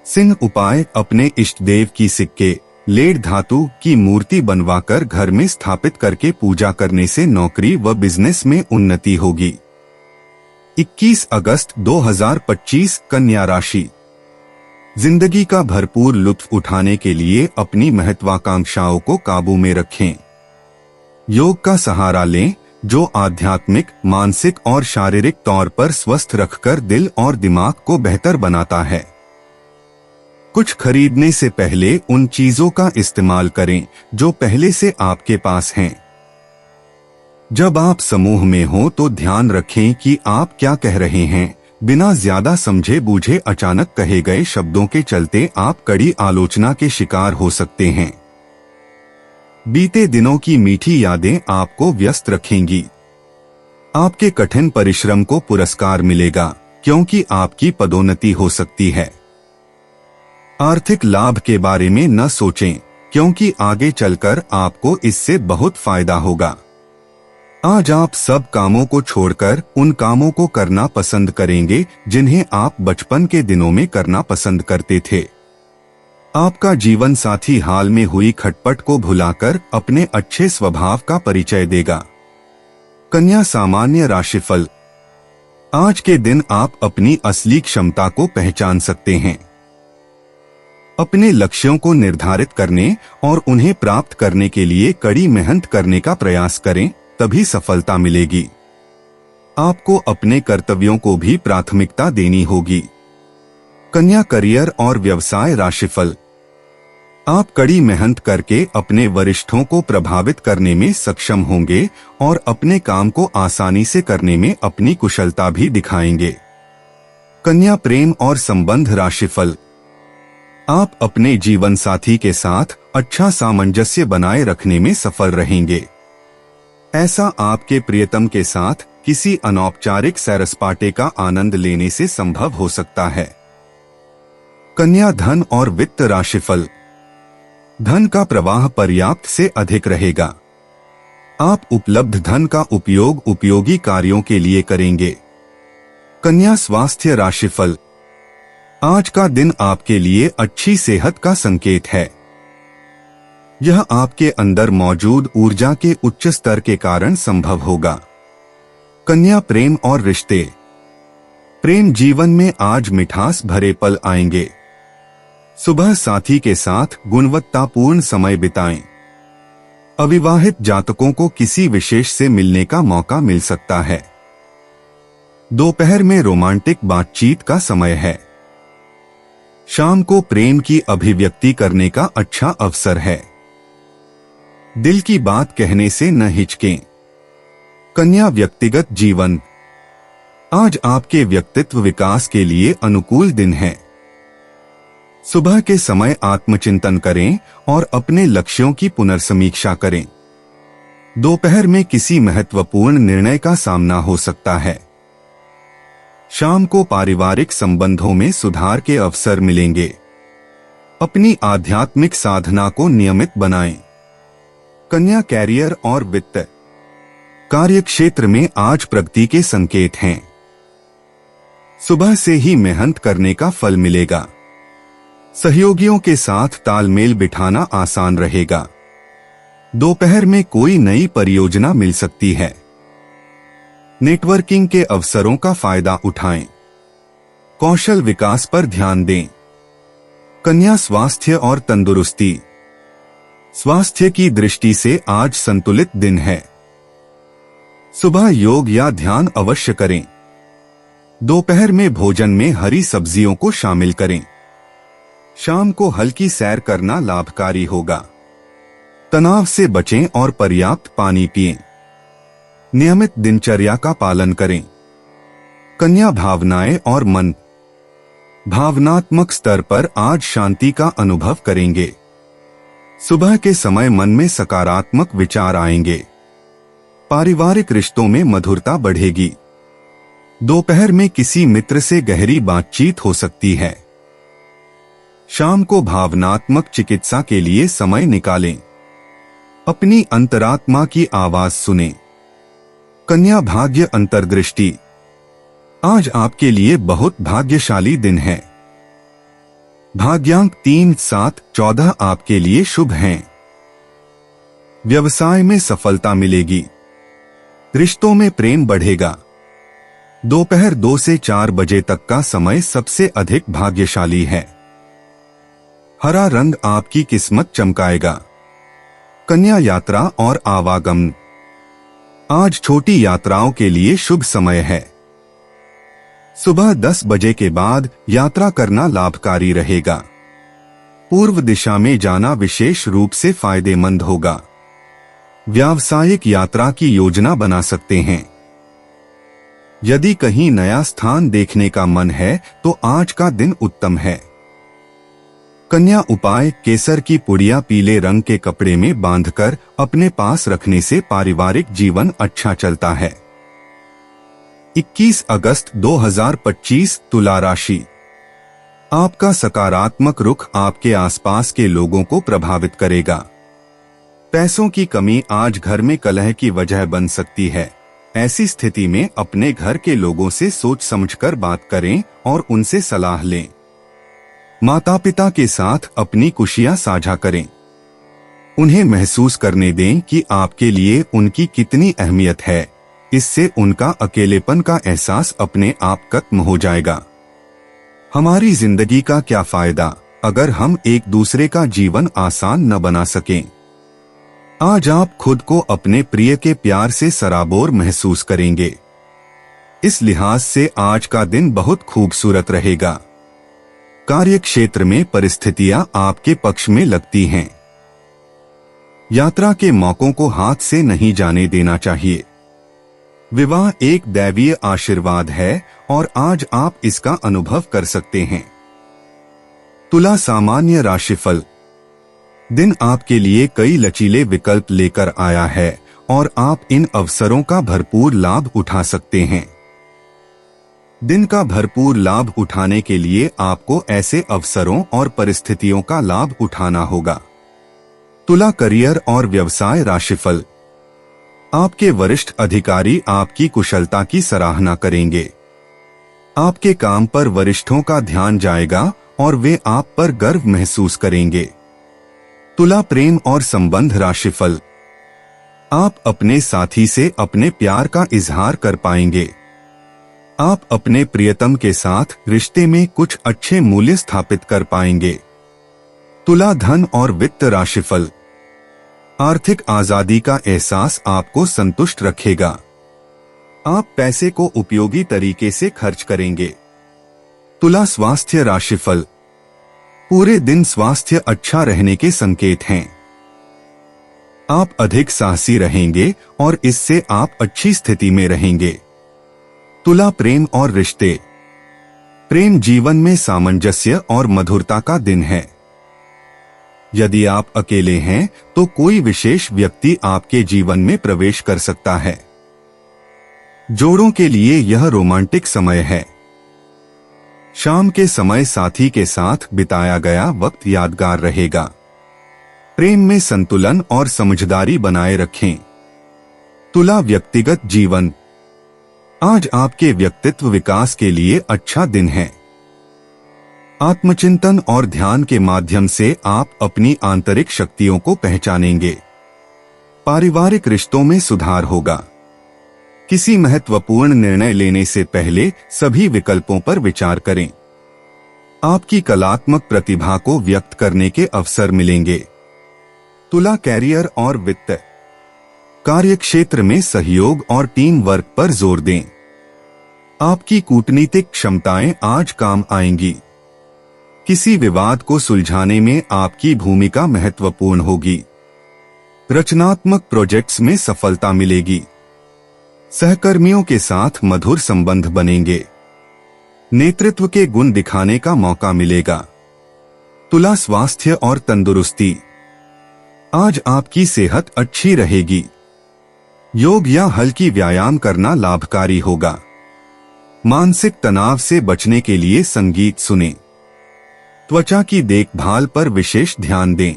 सिंह उपाय। अपने इष्ट देव की सिक्के लेड धातु की मूर्ति बनवाकर घर में स्थापित करके पूजा करने से नौकरी व बिजनेस में उन्नति होगी। 21 अगस्त 2025 कन्या राशि। जिंदगी का भरपूर लुत्फ उठाने के लिए अपनी महत्वाकांक्षाओं को काबू में रखें। योग का सहारा लें, जो आध्यात्मिक, मानसिक और शारीरिक तौर पर स्वस्थ रखकर दिल और दिमाग को बेहतर बनाता है। कुछ खरीदने से पहले उन चीजों का इस्तेमाल करें जो पहले से आपके पास हैं। जब आप समूह में हो तो ध्यान रखें कि आप क्या कह रहे हैं। बिना ज्यादा समझे बूझे अचानक कहे गए शब्दों के चलते आप कड़ी आलोचना के शिकार हो सकते हैं। बीते दिनों की मीठी यादें आपको व्यस्त रखेंगी। आपके कठिन परिश्रम को पुरस्कार मिलेगा, क्योंकि आपकी पदोन्नति हो सकती है। आर्थिक लाभ के बारे में न सोचें, क्योंकि आगे चलकर आपको इससे बहुत फायदा होगा। आज आप सब कामों को छोड़कर उन कामों को करना पसंद करेंगे जिन्हें आप बचपन के दिनों में करना पसंद करते थे। आपका जीवन साथी हाल में हुई खटपट को भुलाकर अपने अच्छे स्वभाव का परिचय देगा। कन्या सामान्य राशिफल। आज के दिन आप अपनी असली क्षमता को पहचान सकते हैं। अपने लक्ष्यों को निर्धारित करने और उन्हें प्राप्त करने के लिए कड़ी मेहनत करने का प्रयास करें, तभी सफलता मिलेगी। आपको अपने कर्तव्यों को भी प्राथमिकता देनी होगी। कन्या करियर और व्यवसाय राशिफल। आप कड़ी मेहनत करके अपने वरिष्ठों को प्रभावित करने में सक्षम होंगे और अपने काम को आसानी से करने में अपनी कुशलता भी दिखाएंगे। कन्या प्रेम और संबंध राशिफल। आप अपने जीवन साथी के साथ अच्छा सामंजस्य बनाए रखने में सफल रहेंगे। ऐसा आपके प्रियतम के साथ किसी अनौपचारिक सैर सपाटे का आनंद लेने से संभव हो सकता है। कन्या धन और वित्त राशिफल। धन का प्रवाह पर्याप्त से अधिक रहेगा। आप उपलब्ध धन का उपयोग उपयोगी कार्यों के लिए करेंगे। कन्या स्वास्थ्य राशिफल। आज का दिन आपके लिए अच्छी सेहत का संकेत है। यह आपके अंदर मौजूद ऊर्जा के उच्च स्तर के कारण संभव होगा। कन्या प्रेम और रिश्ते। प्रेम जीवन में आज मिठास भरे पल आएंगे। सुबह साथी के साथ गुणवत्तापूर्ण समय बिताएं। अविवाहित जातकों को किसी विशेष से मिलने का मौका मिल सकता है। दोपहर में रोमांटिक बातचीत का समय है। शाम को प्रेम की अभिव्यक्ति करने का अच्छा अवसर है। दिल की बात कहने से न हिचकें। कन्या व्यक्तिगत जीवन। आज आपके व्यक्तित्व विकास के लिए अनुकूल दिन है। सुबह के समय आत्मचिंतन करें और अपने लक्ष्यों की पुनर्समीक्षा करें। दोपहर में किसी महत्वपूर्ण निर्णय का सामना हो सकता है। शाम को पारिवारिक संबंधों में सुधार के अवसर मिलेंगे। अपनी आध्यात्मिक साधना को नियमित बनाएं। कन्या कैरियर और वित्त। कार्यक्षेत्र में आज प्रगति के संकेत हैं। सुबह से ही मेहनत करने का फल मिलेगा। सहयोगियों के साथ तालमेल बिठाना आसान रहेगा। दोपहर में कोई नई परियोजना मिल सकती है। नेटवर्किंग के अवसरों का फायदा उठाएं। कौशल विकास पर ध्यान दें। कन्या स्वास्थ्य और तंदुरुस्ती। स्वास्थ्य की दृष्टि से आज संतुलित दिन है। सुबह योग या ध्यान अवश्य करें। दोपहर में भोजन में हरी सब्जियों को शामिल करें। शाम को हल्की सैर करना लाभकारी होगा। तनाव से बचें और पर्याप्त पानी पिएं। नियमित दिनचर्या का पालन करें। कन्या भावनाएं और मन। भावनात्मक स्तर पर आज शांति का अनुभव करेंगे। सुबह के समय मन में सकारात्मक विचार आएंगे। पारिवारिक रिश्तों में मधुरता बढ़ेगी। दोपहर में किसी मित्र से गहरी बातचीत हो सकती है। शाम को भावनात्मक चिकित्सा के लिए समय निकालें। अपनी अंतरात्मा की आवाज सुनें। कन्या भाग्य अंतर्दृष्टि। आज आपके लिए बहुत भाग्यशाली दिन है। भाग्यांक 3, 7, 14 आपके लिए शुभ हैं। व्यवसाय में सफलता मिलेगी। रिश्तों में प्रेम बढ़ेगा। दोपहर 2 से 4 बजे तक का समय सबसे अधिक भाग्यशाली है। हरा रंग आपकी किस्मत चमकाएगा। कन्या यात्रा और आवागमन। आज छोटी यात्राओं के लिए शुभ समय है। सुबह 10 बजे के बाद यात्रा करना लाभकारी रहेगा। पूर्व दिशा में जाना विशेष रूप से फायदेमंद होगा। व्यावसायिक यात्रा की योजना बना सकते हैं। यदि कहीं नया स्थान देखने का मन है तो आज का दिन उत्तम है। कन्या उपाय: केसर की पुड़िया पीले रंग के कपड़े में बांधकर अपने पास रखने से पारिवारिक जीवन अच्छा चलता है। 21 अगस्त 2025 तुला राशि। आपका सकारात्मक रुख आपके आसपास के लोगों को प्रभावित करेगा। पैसों की कमी आज घर में कलह की वजह बन सकती है। ऐसी स्थिति में अपने घर के लोगों से सोच समझकर बात करें और उनसे सलाह लें। माता पिता के साथ अपनी खुशियां साझा करें। उन्हें महसूस करने दें कि आपके लिए उनकी कितनी अहमियत है। इससे उनका अकेलेपन का एहसास अपने आप खत्म हो जाएगा। हमारी जिंदगी का क्या फायदा अगर हम एक दूसरे का जीवन आसान न बना सकें। आज आप खुद को अपने प्रिय के प्यार से सराबोर महसूस करेंगे। इस लिहाज से आज का दिन बहुत खूबसूरत रहेगा। कार्य क्षेत्र में परिस्थितियां आपके पक्ष में लगती हैं। यात्रा के मौकों को हाथ से नहीं जाने देना चाहिए। विवाह एक दैवीय आशीर्वाद है और आज आप इसका अनुभव कर सकते हैं। तुला सामान्य राशिफल। दिन आपके लिए कई लचीले विकल्प लेकर आया है और आप इन अवसरों का भरपूर लाभ उठा सकते हैं। दिन का भरपूर लाभ उठाने के लिए आपको ऐसे अवसरों और परिस्थितियों का लाभ उठाना होगा। तुला करियर और व्यवसाय राशिफल। आपके वरिष्ठ अधिकारी आपकी कुशलता की सराहना करेंगे। आपके काम पर वरिष्ठों का ध्यान जाएगा और वे आप पर गर्व महसूस करेंगे। तुला प्रेम और संबंध राशिफल। आप अपने साथी से अपने प्यार का इजहार कर पाएंगे। आप अपने प्रियतम के साथ रिश्ते में कुछ अच्छे मूल्य स्थापित कर पाएंगे। तुला धन और वित्त राशिफल। आर्थिक आजादी का एहसास आपको संतुष्ट रखेगा। आप पैसे को उपयोगी तरीके से खर्च करेंगे। तुला स्वास्थ्य राशिफल। पूरे दिन स्वास्थ्य अच्छा रहने के संकेत हैं। आप अधिक साहसी रहेंगे और इससे आप अच्छी स्थिति में रहेंगे। तुला प्रेम और रिश्ते। प्रेम जीवन में सामंजस्य और मधुरता का दिन है। यदि आप अकेले हैं तो कोई विशेष व्यक्ति आपके जीवन में प्रवेश कर सकता है। जोड़ों के लिए यह रोमांटिक समय है। शाम के समय साथी के साथ बिताया गया वक्त यादगार रहेगा। प्रेम में संतुलन और समझदारी बनाए रखें। तुला व्यक्तिगत जीवन। आज आपके व्यक्तित्व विकास के लिए अच्छा दिन है। आत्मचिंतन और ध्यान के माध्यम से आप अपनी आंतरिक शक्तियों को पहचानेंगे। पारिवारिक रिश्तों में सुधार होगा। किसी महत्वपूर्ण निर्णय लेने से पहले सभी विकल्पों पर विचार करें। आपकी कलात्मक प्रतिभा को व्यक्त करने के अवसर मिलेंगे। तुला कैरियर और वित्त। कार्यक्षेत्र में सहयोग और टीम वर्क पर जोर दें। आपकी कूटनीतिक क्षमताएं आज काम आएंगी। किसी विवाद को सुलझाने में आपकी भूमिका महत्वपूर्ण होगी। रचनात्मक प्रोजेक्ट्स में सफलता मिलेगी। सहकर्मियों के साथ मधुर संबंध बनेंगे। नेतृत्व के गुण दिखाने का मौका मिलेगा। तुला स्वास्थ्य और तंदुरुस्ती। आज आपकी सेहत अच्छी रहेगी। योग या हल्की व्यायाम करना लाभकारी होगा। मानसिक तनाव से बचने के लिए संगीत सुनें। त्वचा की देखभाल पर विशेष ध्यान दें।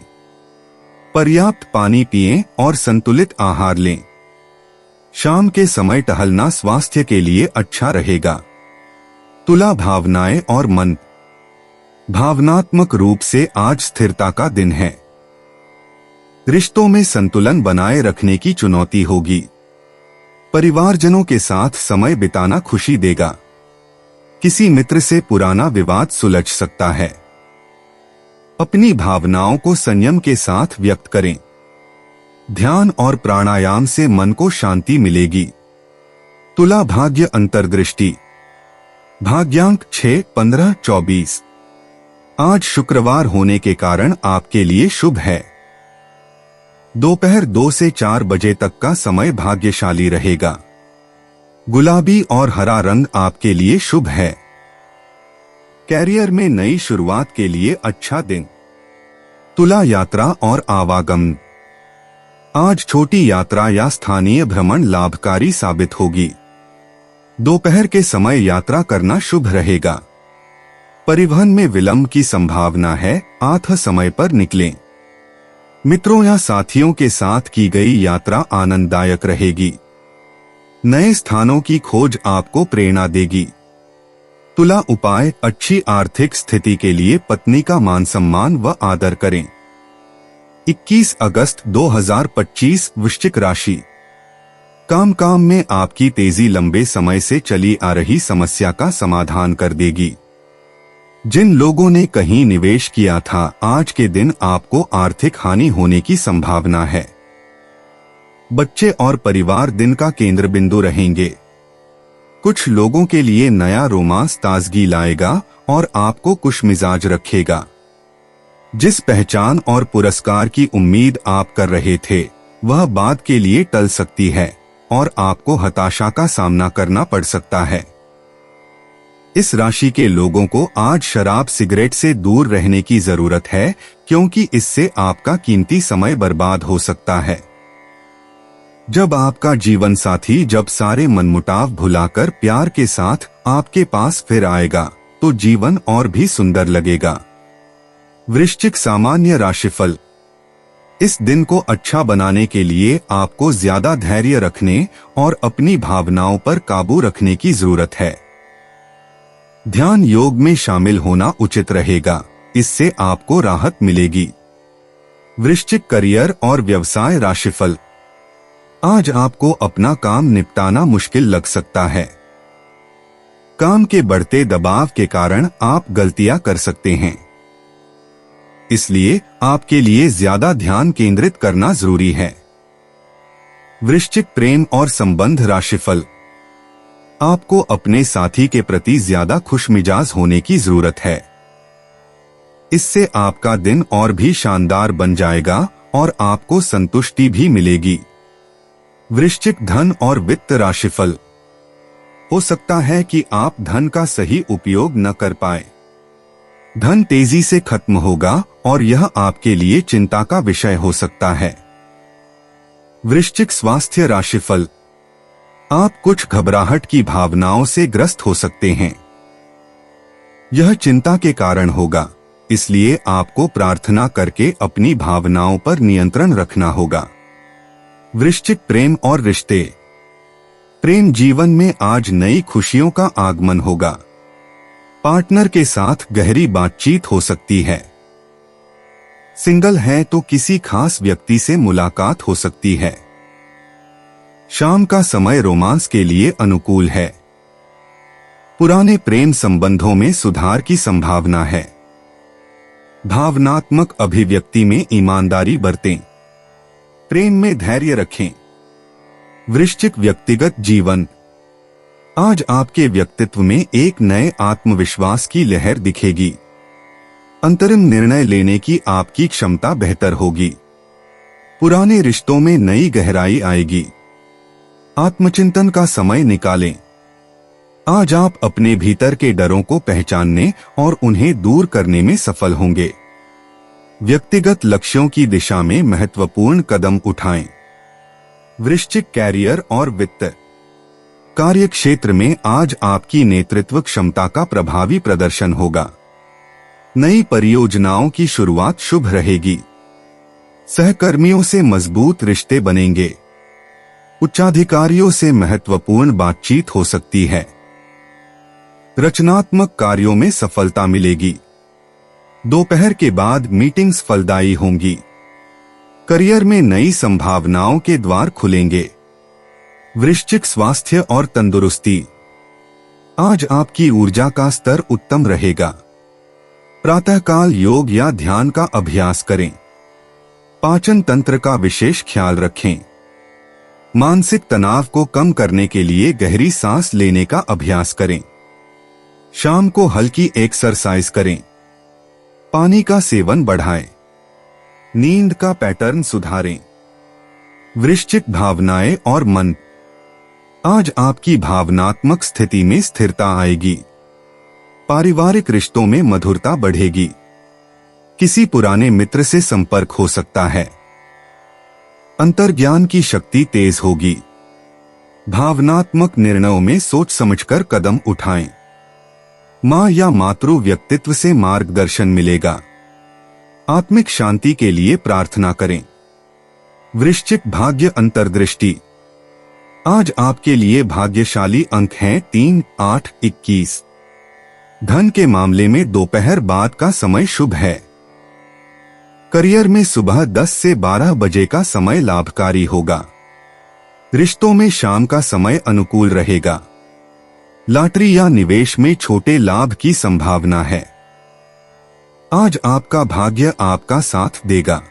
पर्याप्त पानी पिएं और संतुलित आहार लें। शाम के समय टहलना स्वास्थ्य के लिए अच्छा रहेगा। तुला भावनाएं और मन। भावनात्मक रूप से आज स्थिरता का दिन है। रिश्तों में संतुलन बनाए रखने की चुनौती होगी। परिवारजनों के साथ समय बिताना खुशी देगा। किसी मित्र से पुराना विवाद सुलझ सकता है। अपनी भावनाओं को संयम के साथ व्यक्त करें। ध्यान और प्राणायाम से मन को शांति मिलेगी। तुला भाग्य अंतर्दृष्टि। भाग्यांक 6, 15, 24। आज शुक्रवार होने के कारण आपके लिए शुभ है। दोपहर 2 से 4 बजे तक का समय भाग्यशाली रहेगा। गुलाबी और हरा रंग आपके लिए शुभ है। कैरियर में नई शुरुआत के लिए अच्छा दिन। तुला यात्रा और आवागमन। आज छोटी यात्रा या स्थानीय भ्रमण लाभकारी साबित होगी। दोपहर के समय यात्रा करना शुभ रहेगा। परिवहन में विलंब की संभावना है, आधा समय पर निकलें। मित्रों या साथियों के साथ की गई यात्रा आनंददायक रहेगी। नए स्थानों की खोज आपको प्रेरणा देगी। तुला उपाय, अच्छी आर्थिक स्थिति के लिए पत्नी का मान सम्मान व आदर करें। 21 अगस्त 2025 वृश्चिक राशि। काम में आपकी तेजी लंबे समय से चली आ रही समस्या का समाधान कर देगी। जिन लोगों ने कहीं निवेश किया था, आज के दिन आपको आर्थिक हानि होने की संभावना है। बच्चे और परिवार दिन का केंद्र बिंदु रहेंगे। कुछ लोगों के लिए नया रोमांस ताजगी लाएगा और आपको खुशमिजाज रखेगा। जिस पहचान और पुरस्कार की उम्मीद आप कर रहे थे, वह बाद के लिए टल सकती है और आपको हताशा का सामना करना पड़ सकता है। इस राशि के लोगों को आज शराब सिगरेट से दूर रहने की जरूरत है, क्योंकि इससे आपका कीमती समय बर्बाद हो सकता है। जब आपका जीवन साथी जब सारे मनमुटाव भुलाकर प्यार के साथ आपके पास फिर आएगा, तो जीवन और भी सुंदर लगेगा। वृश्चिक सामान्य राशिफल। इस दिन को अच्छा बनाने के लिए आपको ज्यादा धैर्य रखने और अपनी भावनाओं पर काबू रखने की जरूरत है। ध्यान योग में शामिल होना उचित रहेगा, इससे आपको राहत मिलेगी। वृश्चिक करियर और व्यवसाय राशिफल। आज आपको अपना काम निपटाना मुश्किल लग सकता है। काम के बढ़ते दबाव के कारण आप गलतियां कर सकते हैं, इसलिए आपके लिए ज्यादा ध्यान केंद्रित करना जरूरी है। वृश्चिक प्रेम और संबंध राशिफल। आपको अपने साथी के प्रति ज्यादा खुशमिजाज होने की जरूरत है। इससे आपका दिन और भी शानदार बन जाएगा और आपको संतुष्टि भी मिलेगी। वृश्चिक धन और वित्त राशिफल। हो सकता है कि आप धन का सही उपयोग न कर पाए। धन तेजी से खत्म होगा और यह आपके लिए चिंता का विषय हो सकता है। वृश्चिक स्वास्थ्य राशिफल। आप कुछ घबराहट की भावनाओं से ग्रस्त हो सकते हैं। यह चिंता के कारण होगा, इसलिए आपको प्रार्थना करके अपनी भावनाओं पर नियंत्रण रखना होगा। वृश्चिक प्रेम और रिश्ते। प्रेम जीवन में आज नई खुशियों का आगमन होगा। पार्टनर के साथ गहरी बातचीत हो सकती है। सिंगल है तो किसी खास व्यक्ति से मुलाकात हो सकती है। शाम का समय रोमांस के लिए अनुकूल है। पुराने प्रेम संबंधों में सुधार की संभावना है। भावनात्मक अभिव्यक्ति में ईमानदारी बरतें। प्रेम में धैर्य रखें। वृश्चिक व्यक्तिगत जीवन। आज आपके व्यक्तित्व में एक नए आत्मविश्वास की लहर दिखेगी। अंतरिम निर्णय लेने की आपकी क्षमता बेहतर होगी। पुराने रिश्तों में नई गहराई आएगी। आत्मचिंतन का समय निकालें। आज आप अपने भीतर के डरों को पहचानने और उन्हें दूर करने में सफल होंगे। व्यक्तिगत लक्ष्यों की दिशा में महत्वपूर्ण कदम उठाएं। वृश्चिक कैरियर और वित्त। कार्य क्षेत्र में आज आपकी नेतृत्व क्षमता का प्रभावी प्रदर्शन होगा। नई परियोजनाओं की शुरुआत शुभ रहेगी। सहकर्मियों से मजबूत रिश्ते बनेंगे। उच्चाधिकारियों से महत्वपूर्ण बातचीत हो सकती है। रचनात्मक कार्यों में सफलता मिलेगी। दोपहर के बाद मीटिंग्स फलदायी होंगी। करियर में नई संभावनाओं के द्वार खुलेंगे। वृश्चिक स्वास्थ्य और तंदुरुस्ती। आज आपकी ऊर्जा का स्तर उत्तम रहेगा। प्रातःकाल योग या ध्यान का अभ्यास करें। पाचन तंत्र का विशेष ख्याल रखें। मानसिक तनाव को कम करने के लिए गहरी सांस लेने का अभ्यास करें। शाम को हल्की एक्सरसाइज करें। पानी का सेवन बढ़ाएं। नींद का पैटर्न सुधारें। वृश्चिक भावनाएं और मन। आज आपकी भावनात्मक स्थिति में स्थिरता आएगी। पारिवारिक रिश्तों में मधुरता बढ़ेगी। किसी पुराने मित्र से संपर्क हो सकता है। अंतर्ज्ञान की शक्ति तेज होगी। भावनात्मक निर्णयों में सोच समझकर कदम उठाएं। मां या मातृ व्यक्तित्व से मार्गदर्शन मिलेगा। आत्मिक शांति के लिए प्रार्थना करें। वृश्चिक भाग्य अंतर्दृष्टि। आज आपके लिए भाग्यशाली अंक हैं 3, 8, 21। धन के मामले में दोपहर बाद का समय शुभ है। करियर में सुबह 10 से 12 बजे का समय लाभकारी होगा। रिश्तों में शाम का समय अनुकूल रहेगा। लॉटरी या निवेश में छोटे लाभ की संभावना है। आज आपका भाग्य आपका साथ देगा।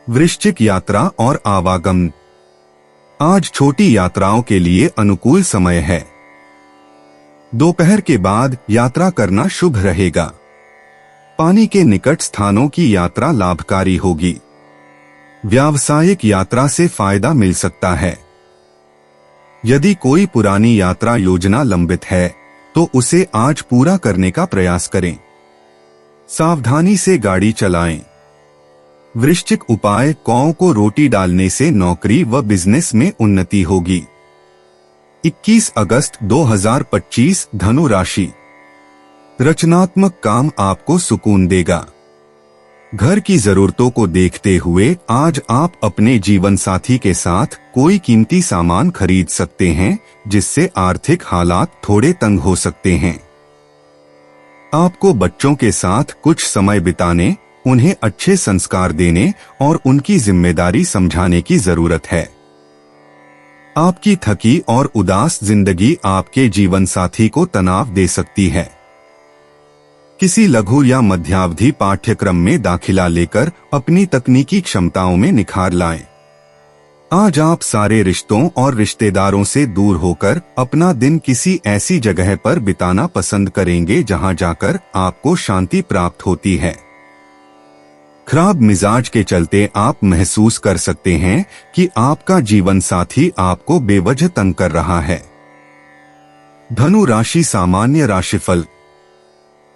वृश्चिक यात्रा और आवागमन। आज छोटी यात्राओं के लिए अनुकूल समय है। दोपहर के बाद यात्रा करना शुभ रहेगा। पानी के निकट स्थानों की यात्रा लाभकारी होगी। व्यावसायिक यात्रा से फायदा मिल सकता है। यदि कोई पुरानी यात्रा योजना लंबित है तो उसे आज पूरा करने का प्रयास करें। सावधानी से गाड़ी चलाएं। वृश्चिक उपाय। कौओं को रोटी डालने से नौकरी व बिजनेस में उन्नति होगी। 21 अगस्त 2025 धनु राशि। रचनात्मक काम आपको सुकून देगा। घर की जरूरतों को देखते हुए आज आप अपने जीवन साथी के साथ कोई कीमती सामान खरीद सकते हैं, जिससे आर्थिक हालात थोड़े तंग हो सकते हैं। आपको बच्चों के साथ कुछ समय बिताने, उन्हें अच्छे संस्कार देने और उनकी जिम्मेदारी समझाने की जरूरत है। आपकी थकी और उदास जिंदगी आपके जीवन साथी को तनाव दे सकती है। किसी लघु या मध्यावधि पाठ्यक्रम में दाखिला लेकर अपनी तकनीकी क्षमताओं में निखार लाएं। आज आप सारे रिश्तों और रिश्तेदारों से दूर होकर अपना दिन किसी ऐसी जगह पर बिताना पसंद करेंगे जहां जाकर आपको शांति प्राप्त होती है। खराब मिजाज के चलते आप महसूस कर सकते हैं कि आपका जीवन साथी आपको बेवजह तंग कर रहा है। धनु राशि सामान्य राशिफल।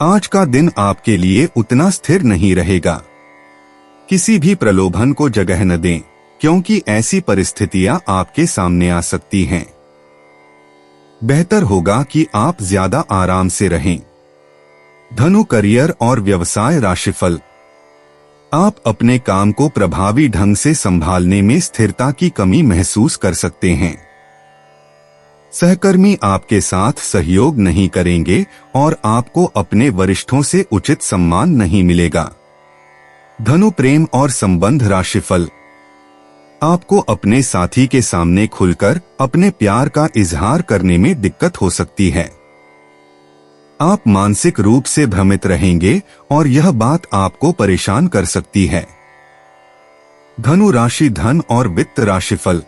आज का दिन आपके लिए उतना स्थिर नहीं रहेगा। किसी भी प्रलोभन को जगह न दें, क्योंकि ऐसी परिस्थितियां आपके सामने आ सकती हैं। बेहतर होगा कि आप ज्यादा आराम से रहें। धनु करियर और व्यवसाय राशिफल। आप अपने काम को प्रभावी ढंग से संभालने में स्थिरता की कमी महसूस कर सकते हैं। सहकर्मी आपके साथ सहयोग नहीं करेंगे और आपको अपने वरिष्ठों से उचित सम्मान नहीं मिलेगा। धनु प्रेम और संबंध राशिफल। आपको अपने साथी के सामने खुलकर अपने प्यार का इजहार करने में दिक्कत हो सकती है। आप मानसिक रूप से भ्रमित रहेंगे और यह बात आपको परेशान कर सकती है। धनु राशि धन और वित्त राशिफल।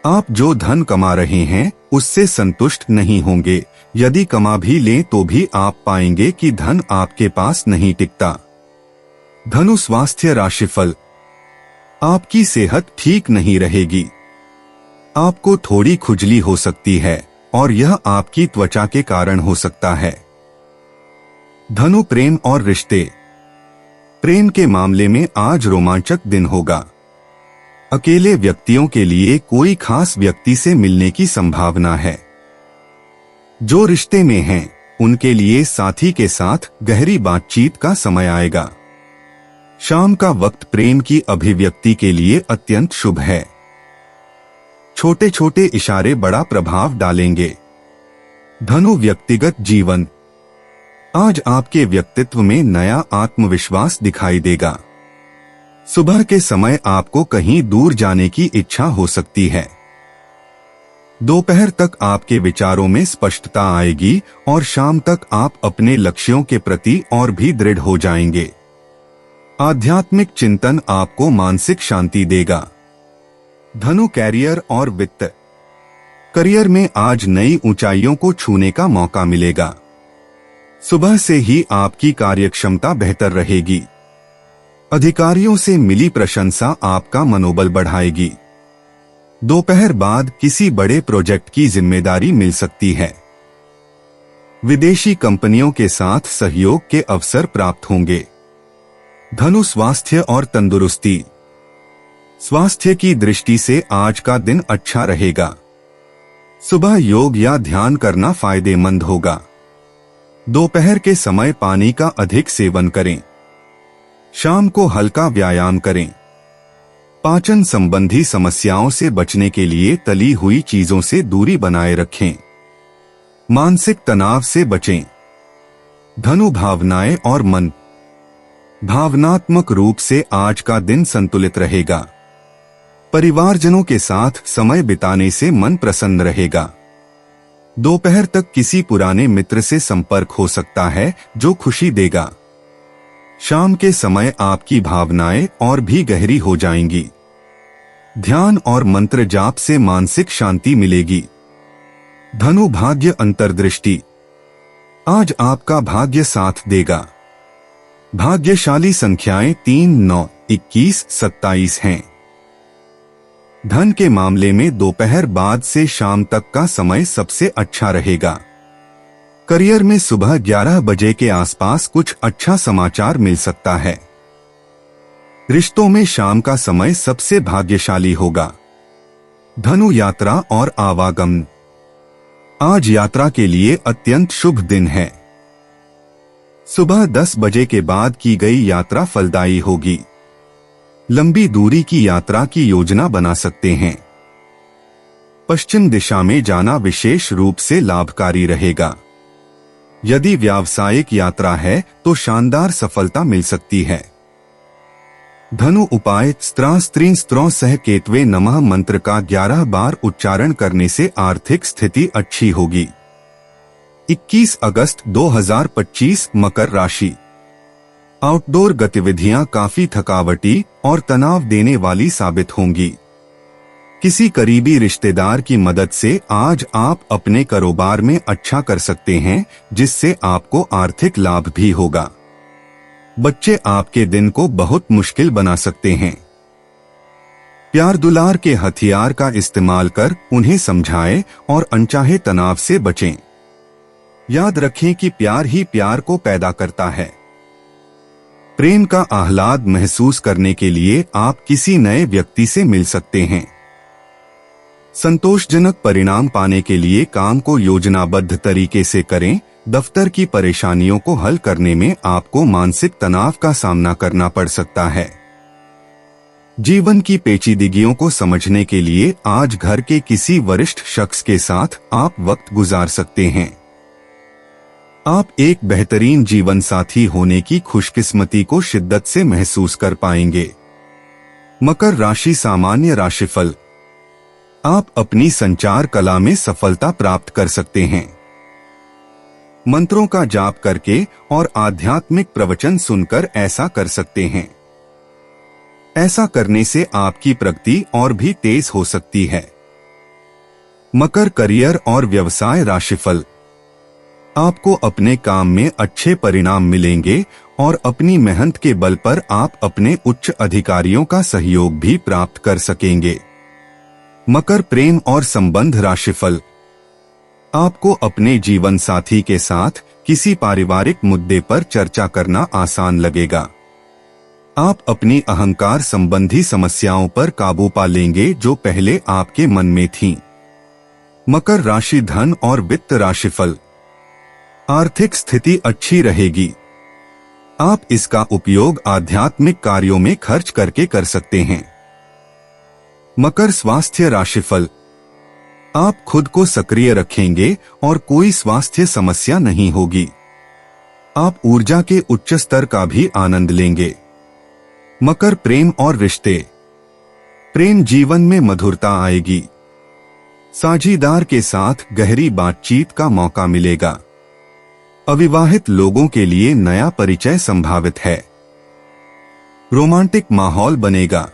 आप जो धन कमा रहे हैं उससे संतुष्ट नहीं होंगे। यदि कमा भी लें तो भी आप पाएंगे कि धन आपके पास नहीं टिकता। धनु स्वास्थ्य राशिफल। आपकी सेहत ठीक नहीं रहेगी। आपको थोड़ी खुजली हो सकती है और यह आपकी त्वचा के कारण हो सकता है। धनु प्रेम और रिश्ते। प्रेम के मामले में आज रोमांचक दिन होगा। अकेले व्यक्तियों के लिए कोई खास व्यक्ति से मिलने की संभावना है। जो रिश्ते में हैं, उनके लिए साथी के साथ गहरी बातचीत का समय आएगा। शाम का वक्त प्रेम की अभिव्यक्ति के लिए अत्यंत शुभ है। छोटे छोटे इशारे बड़ा प्रभाव डालेंगे। धनु व्यक्तिगत जीवन। आज आपके व्यक्तित्व में नया आत्मविश्वास दिखाई देगा। सुबह के समय आपको कहीं दूर जाने की इच्छा हो सकती है। दोपहर तक आपके विचारों में स्पष्टता आएगी और शाम तक आप अपने लक्ष्यों के प्रति और भी दृढ़ हो जाएंगे। आध्यात्मिक चिंतन आपको मानसिक शांति देगा। धनु, कैरियर और वित्त। करियर में आज नई ऊंचाइयों को छूने का मौका मिलेगा। सुबह से ही आपकी कार्यक्षमता बेहतर रहेगी। अधिकारियों से मिली प्रशंसा आपका मनोबल बढ़ाएगी। दोपहर बाद किसी बड़े प्रोजेक्ट की जिम्मेदारी मिल सकती है। विदेशी कंपनियों के साथ सहयोग के अवसर प्राप्त होंगे। धनु, स्वास्थ्य और तंदुरुस्ती। स्वास्थ्य की दृष्टि से आज का दिन अच्छा रहेगा। सुबह योग या ध्यान करना फायदेमंद होगा। दोपहर के समय पानी का अधिक सेवन करें। शाम को हल्का व्यायाम करें। पाचन संबंधी समस्याओं से बचने के लिए तली हुई चीजों से दूरी बनाए रखें। मानसिक तनाव से बचें। धनु, भावनाएं और मन। भावनात्मक रूप से आज का दिन संतुलित रहेगा। परिवारजनों के साथ समय बिताने से मन प्रसन्न रहेगा। दोपहर तक किसी पुराने मित्र से संपर्क हो सकता है जो खुशी देगा। शाम के समय आपकी भावनाएं और भी गहरी हो जाएंगी। ध्यान और मंत्र जाप से मानसिक शांति मिलेगी। धनु, भाग्य अंतर्दृष्टि। आज आपका भाग्य साथ देगा। भाग्यशाली संख्याएं 3, 9, 21, 27 हैं। धन के मामले में दोपहर बाद से शाम तक का समय सबसे अच्छा रहेगा। करियर में सुबह 11 बजे के आसपास कुछ अच्छा समाचार मिल सकता है। रिश्तों में शाम का समय सबसे भाग्यशाली होगा। धनु, यात्रा और आवागमन। आज यात्रा के लिए अत्यंत शुभ दिन है। सुबह 10 बजे के बाद की गई यात्रा फलदायी होगी। लंबी दूरी की यात्रा की योजना बना सकते हैं। पश्चिम दिशा में जाना विशेष रूप से लाभकारी रहेगा। यदि व्यावसायिक यात्रा है तो शानदार सफलता मिल सकती है। धनु, उपाय। स्त्रीं स्त्रों सह केतवे नमः मंत्र का 11 बार उच्चारण करने से आर्थिक स्थिति अच्छी होगी। 21 अगस्त 2025, मकर राशि। आउटडोर गतिविधियां काफी थकावटी और तनाव देने वाली साबित होंगी। किसी करीबी रिश्तेदार की मदद से आज आप अपने कारोबार में अच्छा कर सकते हैं, जिससे आपको आर्थिक लाभ भी होगा। बच्चे आपके दिन को बहुत मुश्किल बना सकते हैं। प्यार दुलार के हथियार का इस्तेमाल कर उन्हें समझाएं और अनचाहे तनाव से बचें। याद रखें कि प्यार ही प्यार को पैदा करता है। प्रेम का आह्लाद महसूस करने के लिए आप किसी नए व्यक्ति से मिल सकते हैं। संतोषजनक परिणाम पाने के लिए काम को योजनाबद्ध तरीके से करें। दफ्तर की परेशानियों को हल करने में आपको मानसिक तनाव का सामना करना पड़ सकता है। जीवन की पेचीदगियों को समझने के लिए आज घर के किसी वरिष्ठ शख्स के साथ आप वक्त गुजार सकते हैं। आप एक बेहतरीन जीवन साथी होने की खुशकिस्मती को शिद्दत से महसूस कर पाएंगे। मकर राशि, सामान्य राशिफल। आप अपनी संचार कला में सफलता प्राप्त कर सकते हैं। मंत्रों का जाप करके और आध्यात्मिक प्रवचन सुनकर ऐसा कर सकते हैं। ऐसा करने से आपकी प्रगति और भी तेज हो सकती है। मकर, करियर और व्यवसाय राशिफल। आपको अपने काम में अच्छे परिणाम मिलेंगे और अपनी मेहनत के बल पर आप अपने उच्च अधिकारियों का सहयोग भी प्राप्त कर सकेंगे। मकर, प्रेम और संबंध राशिफल। आपको अपने जीवन साथी के साथ किसी पारिवारिक मुद्दे पर चर्चा करना आसान लगेगा। आप अपनी अहंकार संबंधी समस्याओं पर काबू पा लेंगे जो पहले आपके मन में थीं। मकर राशि, धन और वित्त राशिफल। आर्थिक स्थिति अच्छी रहेगी। आप इसका उपयोग आध्यात्मिक कार्यों में खर्च करके कर सकते हैं। मकर, स्वास्थ्य राशिफल। आप खुद को सक्रिय रखेंगे और कोई स्वास्थ्य समस्या नहीं होगी। आप ऊर्जा के उच्च स्तर का भी आनंद लेंगे। मकर, प्रेम और रिश्ते। प्रेम जीवन में मधुरता आएगी। साझीदार के साथ गहरी बातचीत का मौका मिलेगा। अविवाहित लोगों के लिए नया परिचय संभावित है। रोमांटिक माहौल बनेगा।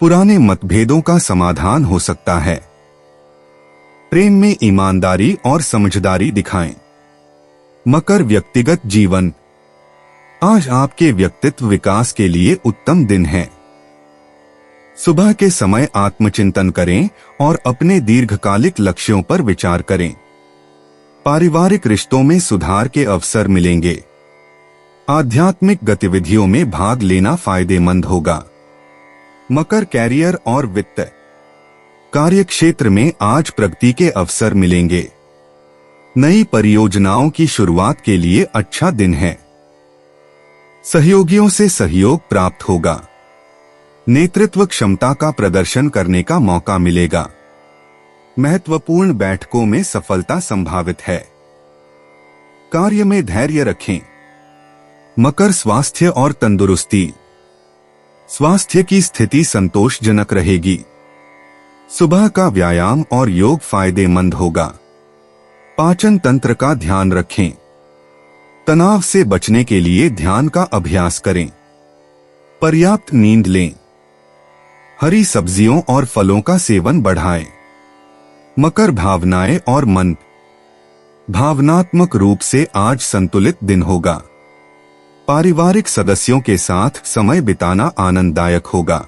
पुराने मतभेदों का समाधान हो सकता है। प्रेम में ईमानदारी और समझदारी दिखाएं। मकर, व्यक्तिगत जीवन। आज आपके व्यक्तित्व विकास के लिए उत्तम दिन है। सुबह के समय आत्मचिंतन करें और अपने दीर्घकालिक लक्ष्यों पर विचार करें। पारिवारिक रिश्तों में सुधार के अवसर मिलेंगे। आध्यात्मिक गतिविधियों में भाग लेना फायदेमंद होगा। मकर, कैरियर और वित्त। कार्यक्षेत्र में आज प्रगति के अवसर मिलेंगे। नई परियोजनाओं की शुरुआत के लिए अच्छा दिन है। सहयोगियों से सहयोग प्राप्त होगा। नेतृत्व क्षमता का प्रदर्शन करने का मौका मिलेगा। महत्वपूर्ण बैठकों में सफलता संभावित है। कार्य में धैर्य रखें। मकर, स्वास्थ्य और तंदुरुस्ती। स्वास्थ्य की स्थिति संतोषजनक रहेगी। सुबह का व्यायाम और योग फायदेमंद होगा। पाचन तंत्र का ध्यान रखें। तनाव से बचने के लिए ध्यान का अभ्यास करें। पर्याप्त नींद लें। हरी सब्जियों और फलों का सेवन बढ़ाएं। मकर, भावनाएं और मन। भावनात्मक रूप से आज संतुलित दिन होगा। पारिवारिक सदस्यों के साथ समय बिताना आनंददायक होगा।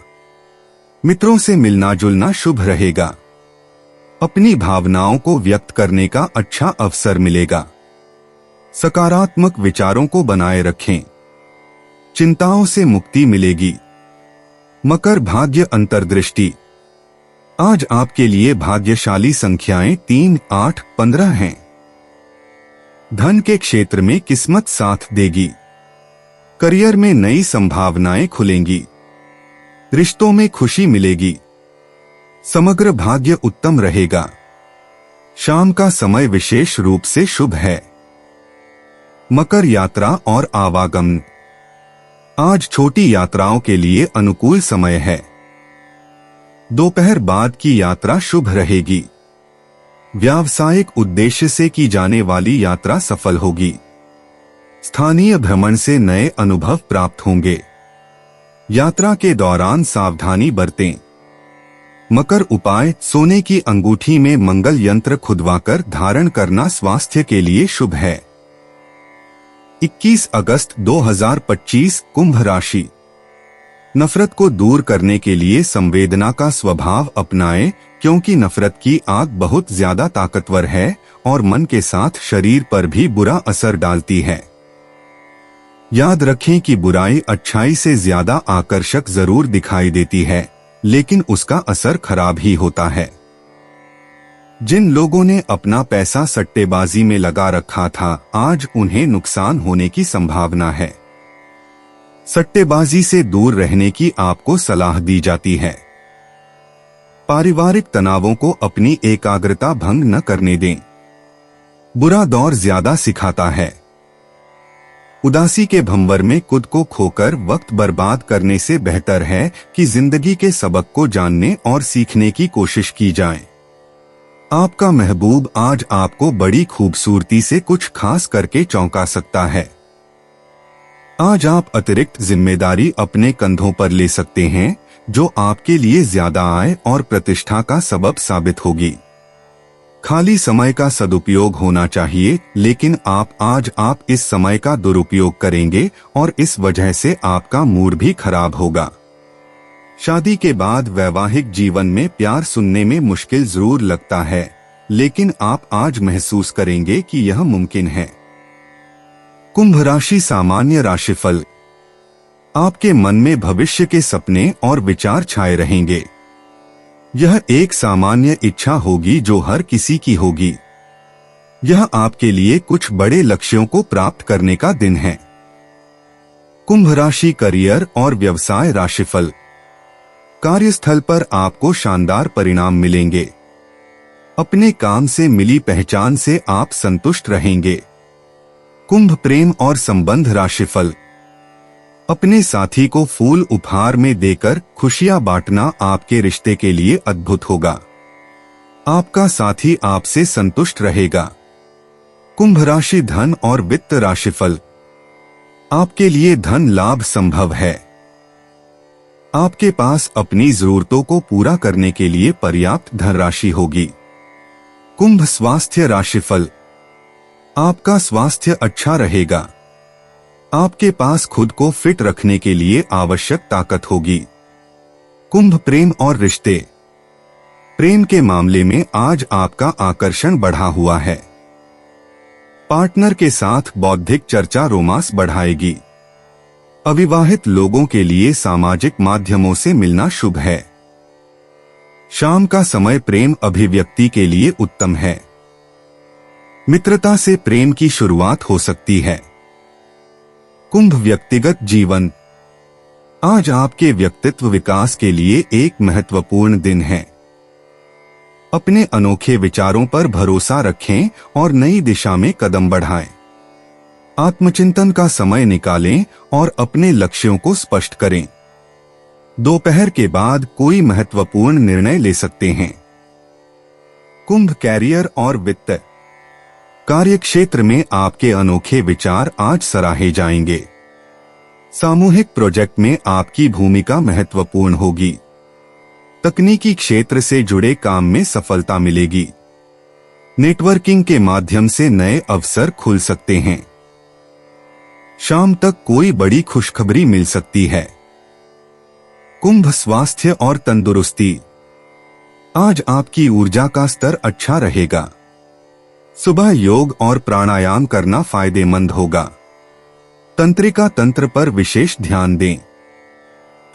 मित्रों से मिलना जुलना शुभ रहेगा। अपनी भावनाओं को व्यक्त करने का अच्छा अवसर मिलेगा। सकारात्मक विचारों को बनाए रखें। चिंताओं से मुक्ति मिलेगी। मकर, भाग्य अंतर्दृष्टि। आज आपके लिए भाग्यशाली संख्याएं 3, 8, 15 हैं। धन के क्षेत्र में किस्मत साथ देगी। करियर में नई संभावनाएं खुलेंगी। रिश्तों में खुशी मिलेगी। समग्र भाग्य उत्तम रहेगा। शाम का समय विशेष रूप से शुभ है। मकर, यात्रा और आवागमन। आज छोटी यात्राओं के लिए अनुकूल समय है। दोपहर बाद की यात्रा शुभ रहेगी। व्यावसायिक उद्देश्य से की जाने वाली यात्रा सफल होगी। स्थानीय भ्रमण से नए अनुभव प्राप्त होंगे। यात्रा के दौरान सावधानी बरतें। मकर, उपाय। सोने की अंगूठी में मंगल यंत्र खुदवाकर धारण करना स्वास्थ्य के लिए शुभ है। 21 अगस्त 2025, कुंभ राशि। नफरत को दूर करने के लिए संवेदना का स्वभाव अपनाएं, क्योंकि नफरत की आग बहुत ज्यादा ताकतवर है और मन के साथ शरीर पर भी बुरा असर डालती है। याद रखें कि बुराई अच्छाई से ज्यादा आकर्षक जरूर दिखाई देती है, लेकिन उसका असर खराब ही होता है। जिन लोगों ने अपना पैसा सट्टेबाजी में लगा रखा था, आज उन्हें नुकसान होने की संभावना है। सट्टेबाजी से दूर रहने की आपको सलाह दी जाती है। पारिवारिक तनावों को अपनी एकाग्रता भंग न करने दें। बुरा दौर ज्यादा सिखाता है। उदासी के भंवर में खुद को खोकर वक्त बर्बाद करने से बेहतर है कि जिंदगी के सबक को जानने और सीखने की कोशिश की जाए। आपका महबूब आज आपको बड़ी खूबसूरती से कुछ खास करके चौंका सकता है। आज आप अतिरिक्त जिम्मेदारी अपने कंधों पर ले सकते हैं, जो आपके लिए ज्यादा आय और प्रतिष्ठा का सबब साबित होगी। खाली समय का सदुपयोग होना चाहिए, लेकिन आप इस समय का दुरुपयोग करेंगे और इस वजह से आपका मूड भी खराब होगा। शादी के बाद वैवाहिक जीवन में प्यार सुनने में मुश्किल जरूर लगता है, लेकिन आप आज महसूस करेंगे कि यह मुमकिन है। कुंभ राशि, सामान्य राशिफल। आपके मन में भविष्य के सपने और विचार छाए रहेंगे। यह एक सामान्य इच्छा होगी जो हर किसी की होगी। यह आपके लिए कुछ बड़े लक्ष्यों को प्राप्त करने का दिन है। कुंभ राशि, करियर और व्यवसाय राशिफल। कार्यस्थल पर आपको शानदार परिणाम मिलेंगे। अपने काम से मिली पहचान से आप संतुष्ट रहेंगे। कुंभ प्रेम और संबंध राशिफल। अपने साथी को फूल उपहार में देकर खुशियां बांटना आपके रिश्ते के लिए अद्भुत होगा। आपका साथी आपसे संतुष्ट रहेगा। कुंभ राशि धन और वित्त राशिफल। आपके लिए धन लाभ संभव है। आपके पास अपनी जरूरतों को पूरा करने के लिए पर्याप्त धनराशि होगी। कुंभ स्वास्थ्य राशिफल। आपका स्वास्थ्य अच्छा रहेगा। आपके पास खुद को फिट रखने के लिए आवश्यक ताकत होगी। कुंभ प्रेम और रिश्ते। प्रेम के मामले में आज आपका आकर्षण बढ़ा हुआ है। पार्टनर के साथ बौद्धिक चर्चा रोमांस बढ़ाएगी। अविवाहित लोगों के लिए सामाजिक माध्यमों से मिलना शुभ है। शाम का समय प्रेम अभिव्यक्ति के लिए उत्तम है। मित्रता से प्रेम की शुरुआत हो सकती है। कुंभ व्यक्तिगत जीवन। आज आपके व्यक्तित्व विकास के लिए एक महत्वपूर्ण दिन है। अपने अनोखे विचारों पर भरोसा रखें और नई दिशा में कदम बढ़ाएं। आत्मचिंतन का समय निकालें और अपने लक्ष्यों को स्पष्ट करें। दोपहर के बाद कोई महत्वपूर्ण निर्णय ले सकते हैं। कुंभ कैरियर और वित्त। कार्यक्षेत्र में आपके अनोखे विचार आज सराहे जाएंगे। सामूहिक प्रोजेक्ट में आपकी भूमिका महत्वपूर्ण होगी। तकनीकी क्षेत्र से जुड़े काम में सफलता मिलेगी। नेटवर्किंग के माध्यम से नए अवसर खुल सकते हैं। शाम तक कोई बड़ी खुशखबरी मिल सकती है। कुंभ स्वास्थ्य और तंदुरुस्ती। आज आपकी ऊर्जा का स्तर अच्छा रहेगा। सुबह योग और प्राणायाम करना फायदेमंद होगा। तंत्रिका तंत्र पर विशेष ध्यान दें।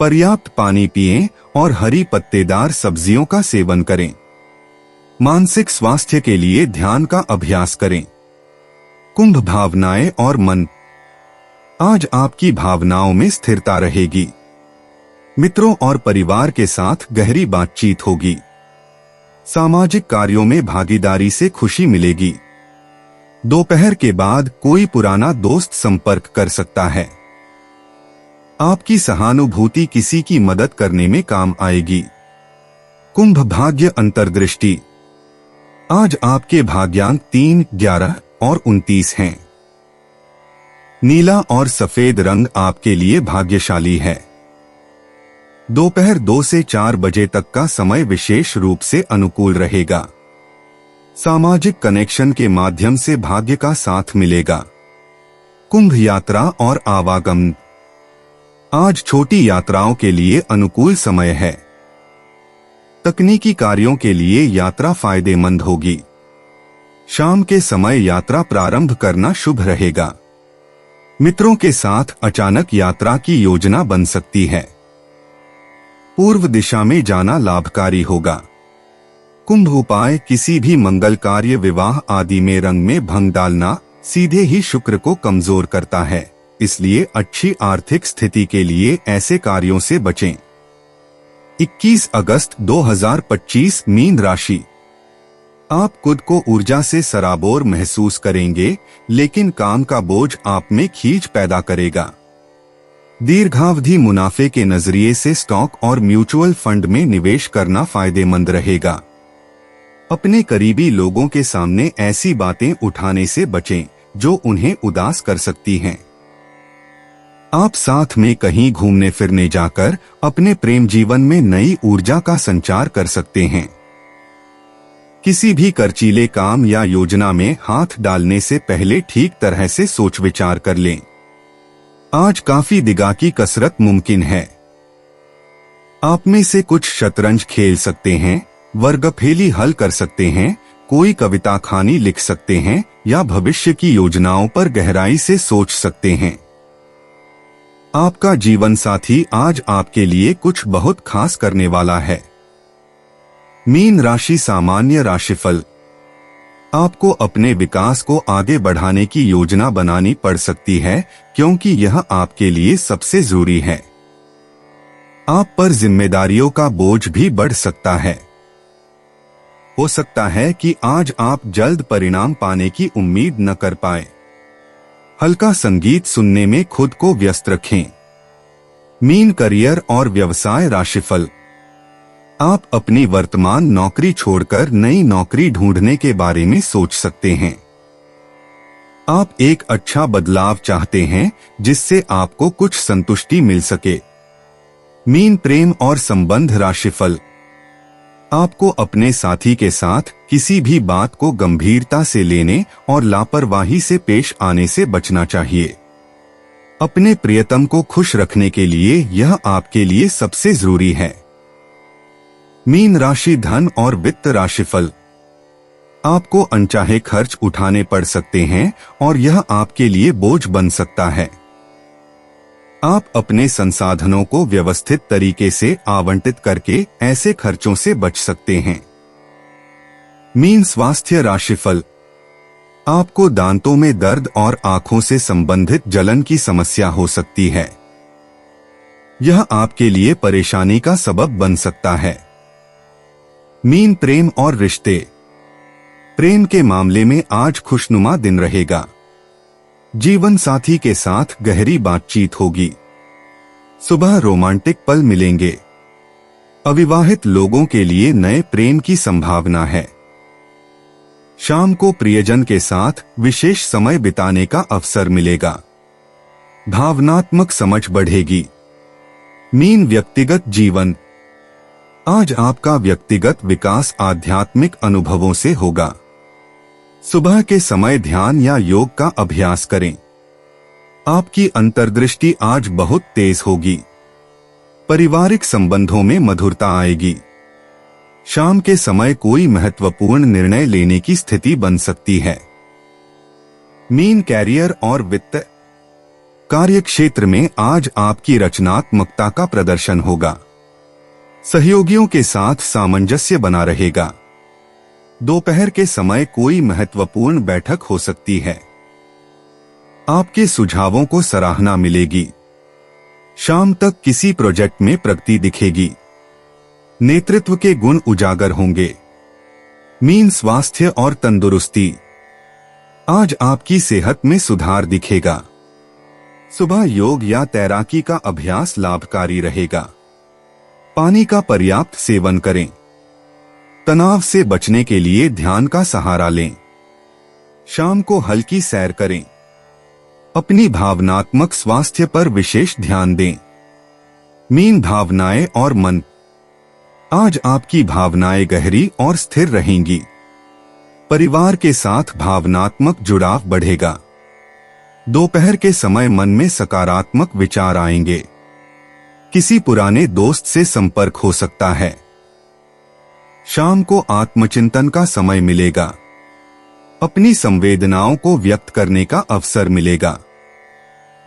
पर्याप्त पानी पिएं और हरी पत्तेदार सब्जियों का सेवन करें। मानसिक स्वास्थ्य के लिए ध्यान का अभ्यास करें। कुंभ भावनाएं और मन। आज आपकी भावनाओं में स्थिरता रहेगी। मित्रों और परिवार के साथ गहरी बातचीत होगी। सामाजिक कार्यों में भागीदारी से खुशी मिलेगी। दोपहर के बाद कोई पुराना दोस्त संपर्क कर सकता है। आपकी सहानुभूति किसी की मदद करने में काम आएगी। कुंभ भाग्य अंतर्दृष्टि। आज आपके भाग्यांक 3, 11 और 29 हैं। नीला और सफेद रंग आपके लिए भाग्यशाली है। दोपहर 2 से 4 बजे तक का समय विशेष रूप से अनुकूल रहेगा। सामाजिक कनेक्शन के माध्यम से भाग्य का साथ मिलेगा। कुंभ यात्रा और आवागमन। आज छोटी यात्राओं के लिए अनुकूल समय है। तकनीकी कार्यों के लिए यात्रा फायदेमंद होगी। शाम के समय यात्रा प्रारंभ करना शुभ रहेगा। मित्रों के साथ अचानक यात्रा की योजना बन सकती है। पूर्व दिशा में जाना लाभकारी होगा। कुंभ उपाय। किसी भी मंगल कार्य, विवाह आदि में रंग में भंग डालना सीधे ही शुक्र को कमजोर करता है, इसलिए अच्छी आर्थिक स्थिति के लिए ऐसे कार्यों से बचें। 21 अगस्त 2025 मीन राशि। आप खुद को ऊर्जा से सराबोर महसूस करेंगे, लेकिन काम का बोझ आप में खींच पैदा करेगा। दीर्घावधि मुनाफे के नजरिए से स्टॉक और म्यूचुअल फंड में निवेश करना फायदेमंद रहेगा। अपने करीबी लोगों के सामने ऐसी बातें उठाने से बचें जो उन्हें उदास कर सकती हैं। आप साथ में कहीं घूमने फिरने जाकर अपने प्रेम जीवन में नई ऊर्जा का संचार कर सकते हैं। किसी भी खर्चीले काम या योजना में हाथ डालने से पहले ठीक तरह से सोच विचार कर लें। आज काफी दिमागी कसरत मुमकिन है। आप में से कुछ शतरंज खेल सकते हैं, वर्गफेली हल कर सकते हैं, कोई कविता कहानी लिख सकते हैं या भविष्य की योजनाओं पर गहराई से सोच सकते हैं। आपका जीवन साथी आज आपके लिए कुछ बहुत खास करने वाला है। मीन राशि सामान्य राशिफल। आपको अपने विकास को आगे बढ़ाने की योजना बनानी पड़ सकती है, क्योंकि यह आपके लिए सबसे जरूरी है। आप पर जिम्मेदारियों का बोझ भी बढ़ सकता है। हो सकता है कि आज आप जल्द परिणाम पाने की उम्मीद न कर पाए। हल्का संगीत सुनने में खुद को व्यस्त रखें। मीन करियर और व्यवसाय राशिफल। आप अपनी वर्तमान नौकरी छोड़कर नई नौकरी ढूंढने के बारे में सोच सकते हैं। आप एक अच्छा बदलाव चाहते हैं जिससे आपको कुछ संतुष्टि मिल सके। मीन प्रेम और संबंध राशिफल। आपको अपने साथी के साथ किसी भी बात को गंभीरता से लेने और लापरवाही से पेश आने से बचना चाहिए। अपने प्रियतम को खुश रखने के लिए यह आपके लिए सबसे जरूरी है। मीन राशि धन और वित्त राशिफल। आपको अनचाहे खर्च उठाने पड़ सकते हैं और यह आपके लिए बोझ बन सकता है। आप अपने संसाधनों को व्यवस्थित तरीके से आवंटित करके ऐसे खर्चों से बच सकते हैं। मीन स्वास्थ्य राशिफल। आपको दांतों में दर्द और आंखों से संबंधित जलन की समस्या हो सकती है। यह आपके लिए परेशानी का सबब बन सकता है। मीन प्रेम और रिश्ते। प्रेम के मामले में आज खुशनुमा दिन रहेगा। जीवन साथी के साथ गहरी बातचीत होगी। सुबह रोमांटिक पल मिलेंगे। अविवाहित लोगों के लिए नए प्रेम की संभावना है। शाम को प्रियजन के साथ विशेष समय बिताने का अवसर मिलेगा। भावनात्मक समझ बढ़ेगी। मीन व्यक्तिगत जीवन। आज आपका व्यक्तिगत विकास आध्यात्मिक अनुभवों से होगा। सुबह के समय ध्यान या योग का अभ्यास करें। आपकी अंतर्दृष्टि आज बहुत तेज होगी। पारिवारिक संबंधों में मधुरता आएगी। शाम के समय कोई महत्वपूर्ण निर्णय लेने की स्थिति बन सकती है। मीन कैरियर और वित्त। कार्यक्षेत्र में आज आपकी रचनात्मकता का प्रदर्शन होगा। सहयोगियों के साथ सामंजस्य बना रहेगा। दोपहर के समय कोई महत्वपूर्ण बैठक हो सकती है। आपके सुझावों को सराहना मिलेगी। शाम तक किसी प्रोजेक्ट में प्रगति दिखेगी। नेतृत्व के गुण उजागर होंगे। मीन स्वास्थ्य और तंदुरुस्ती। आज आपकी सेहत में सुधार दिखेगा। सुबह योग या तैराकी का अभ्यास लाभकारी रहेगा। पानी का पर्याप्त सेवन करें। तनाव से बचने के लिए ध्यान का सहारा लें। शाम को हल्की सैर करें। अपनी भावनात्मक स्वास्थ्य पर विशेष ध्यान दें। मीन भावनाएं और मन। आज आपकी भावनाएं गहरी और स्थिर रहेंगी। परिवार के साथ भावनात्मक जुड़ाव बढ़ेगा। दोपहर के समय मन में सकारात्मक विचार आएंगे। किसी पुराने दोस्त से संपर्क हो सकता है। शाम को आत्मचिंतन का समय मिलेगा। अपनी संवेदनाओं को व्यक्त करने का अवसर मिलेगा।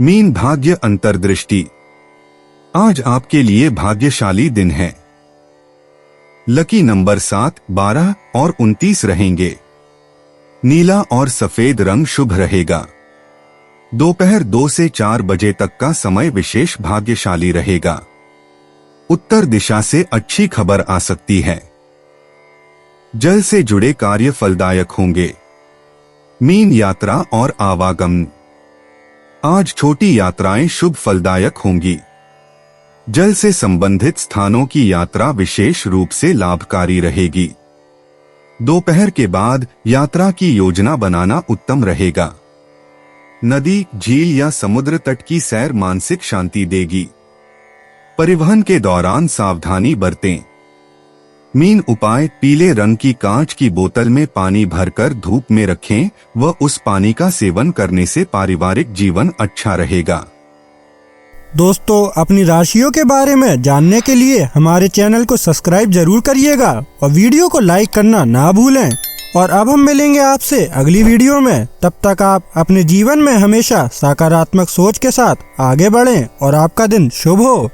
मीन भाग्य अंतर्दृष्टि। आज आपके लिए भाग्यशाली दिन है। लकी नंबर 7, 12 और 29 रहेंगे। नीला और सफेद रंग शुभ रहेगा। दोपहर 2 से 4 बजे तक का समय विशेष भाग्यशाली रहेगा। उत्तर दिशा से अच्छी खबर आ सकती है। जल से जुड़े कार्य फलदायक होंगे। मीन यात्रा और आवागमन। आज छोटी यात्राएं शुभ फलदायक होंगी। जल से संबंधित स्थानों की यात्रा विशेष रूप से लाभकारी रहेगी। दोपहर के बाद यात्रा की योजना बनाना उत्तम रहेगा। नदी, झील या समुद्र तट की सैर मानसिक शांति देगी। परिवहन के दौरान सावधानी बरतें। मीन उपाय। पीले रंग की कांच की बोतल में पानी भरकर धूप में रखें व उस पानी का सेवन करने से पारिवारिक जीवन अच्छा रहेगा। दोस्तों, अपनी राशियों के बारे में जानने के लिए हमारे चैनल को सब्सक्राइब जरूर करिएगा और वीडियो को लाइक करना ना भूलें। और अब हम मिलेंगे आपसे अगली वीडियो में। तब तक आप अपने जीवन में हमेशा सकारात्मक सोच के साथ आगे बढ़ें और आपका दिन शुभ हो।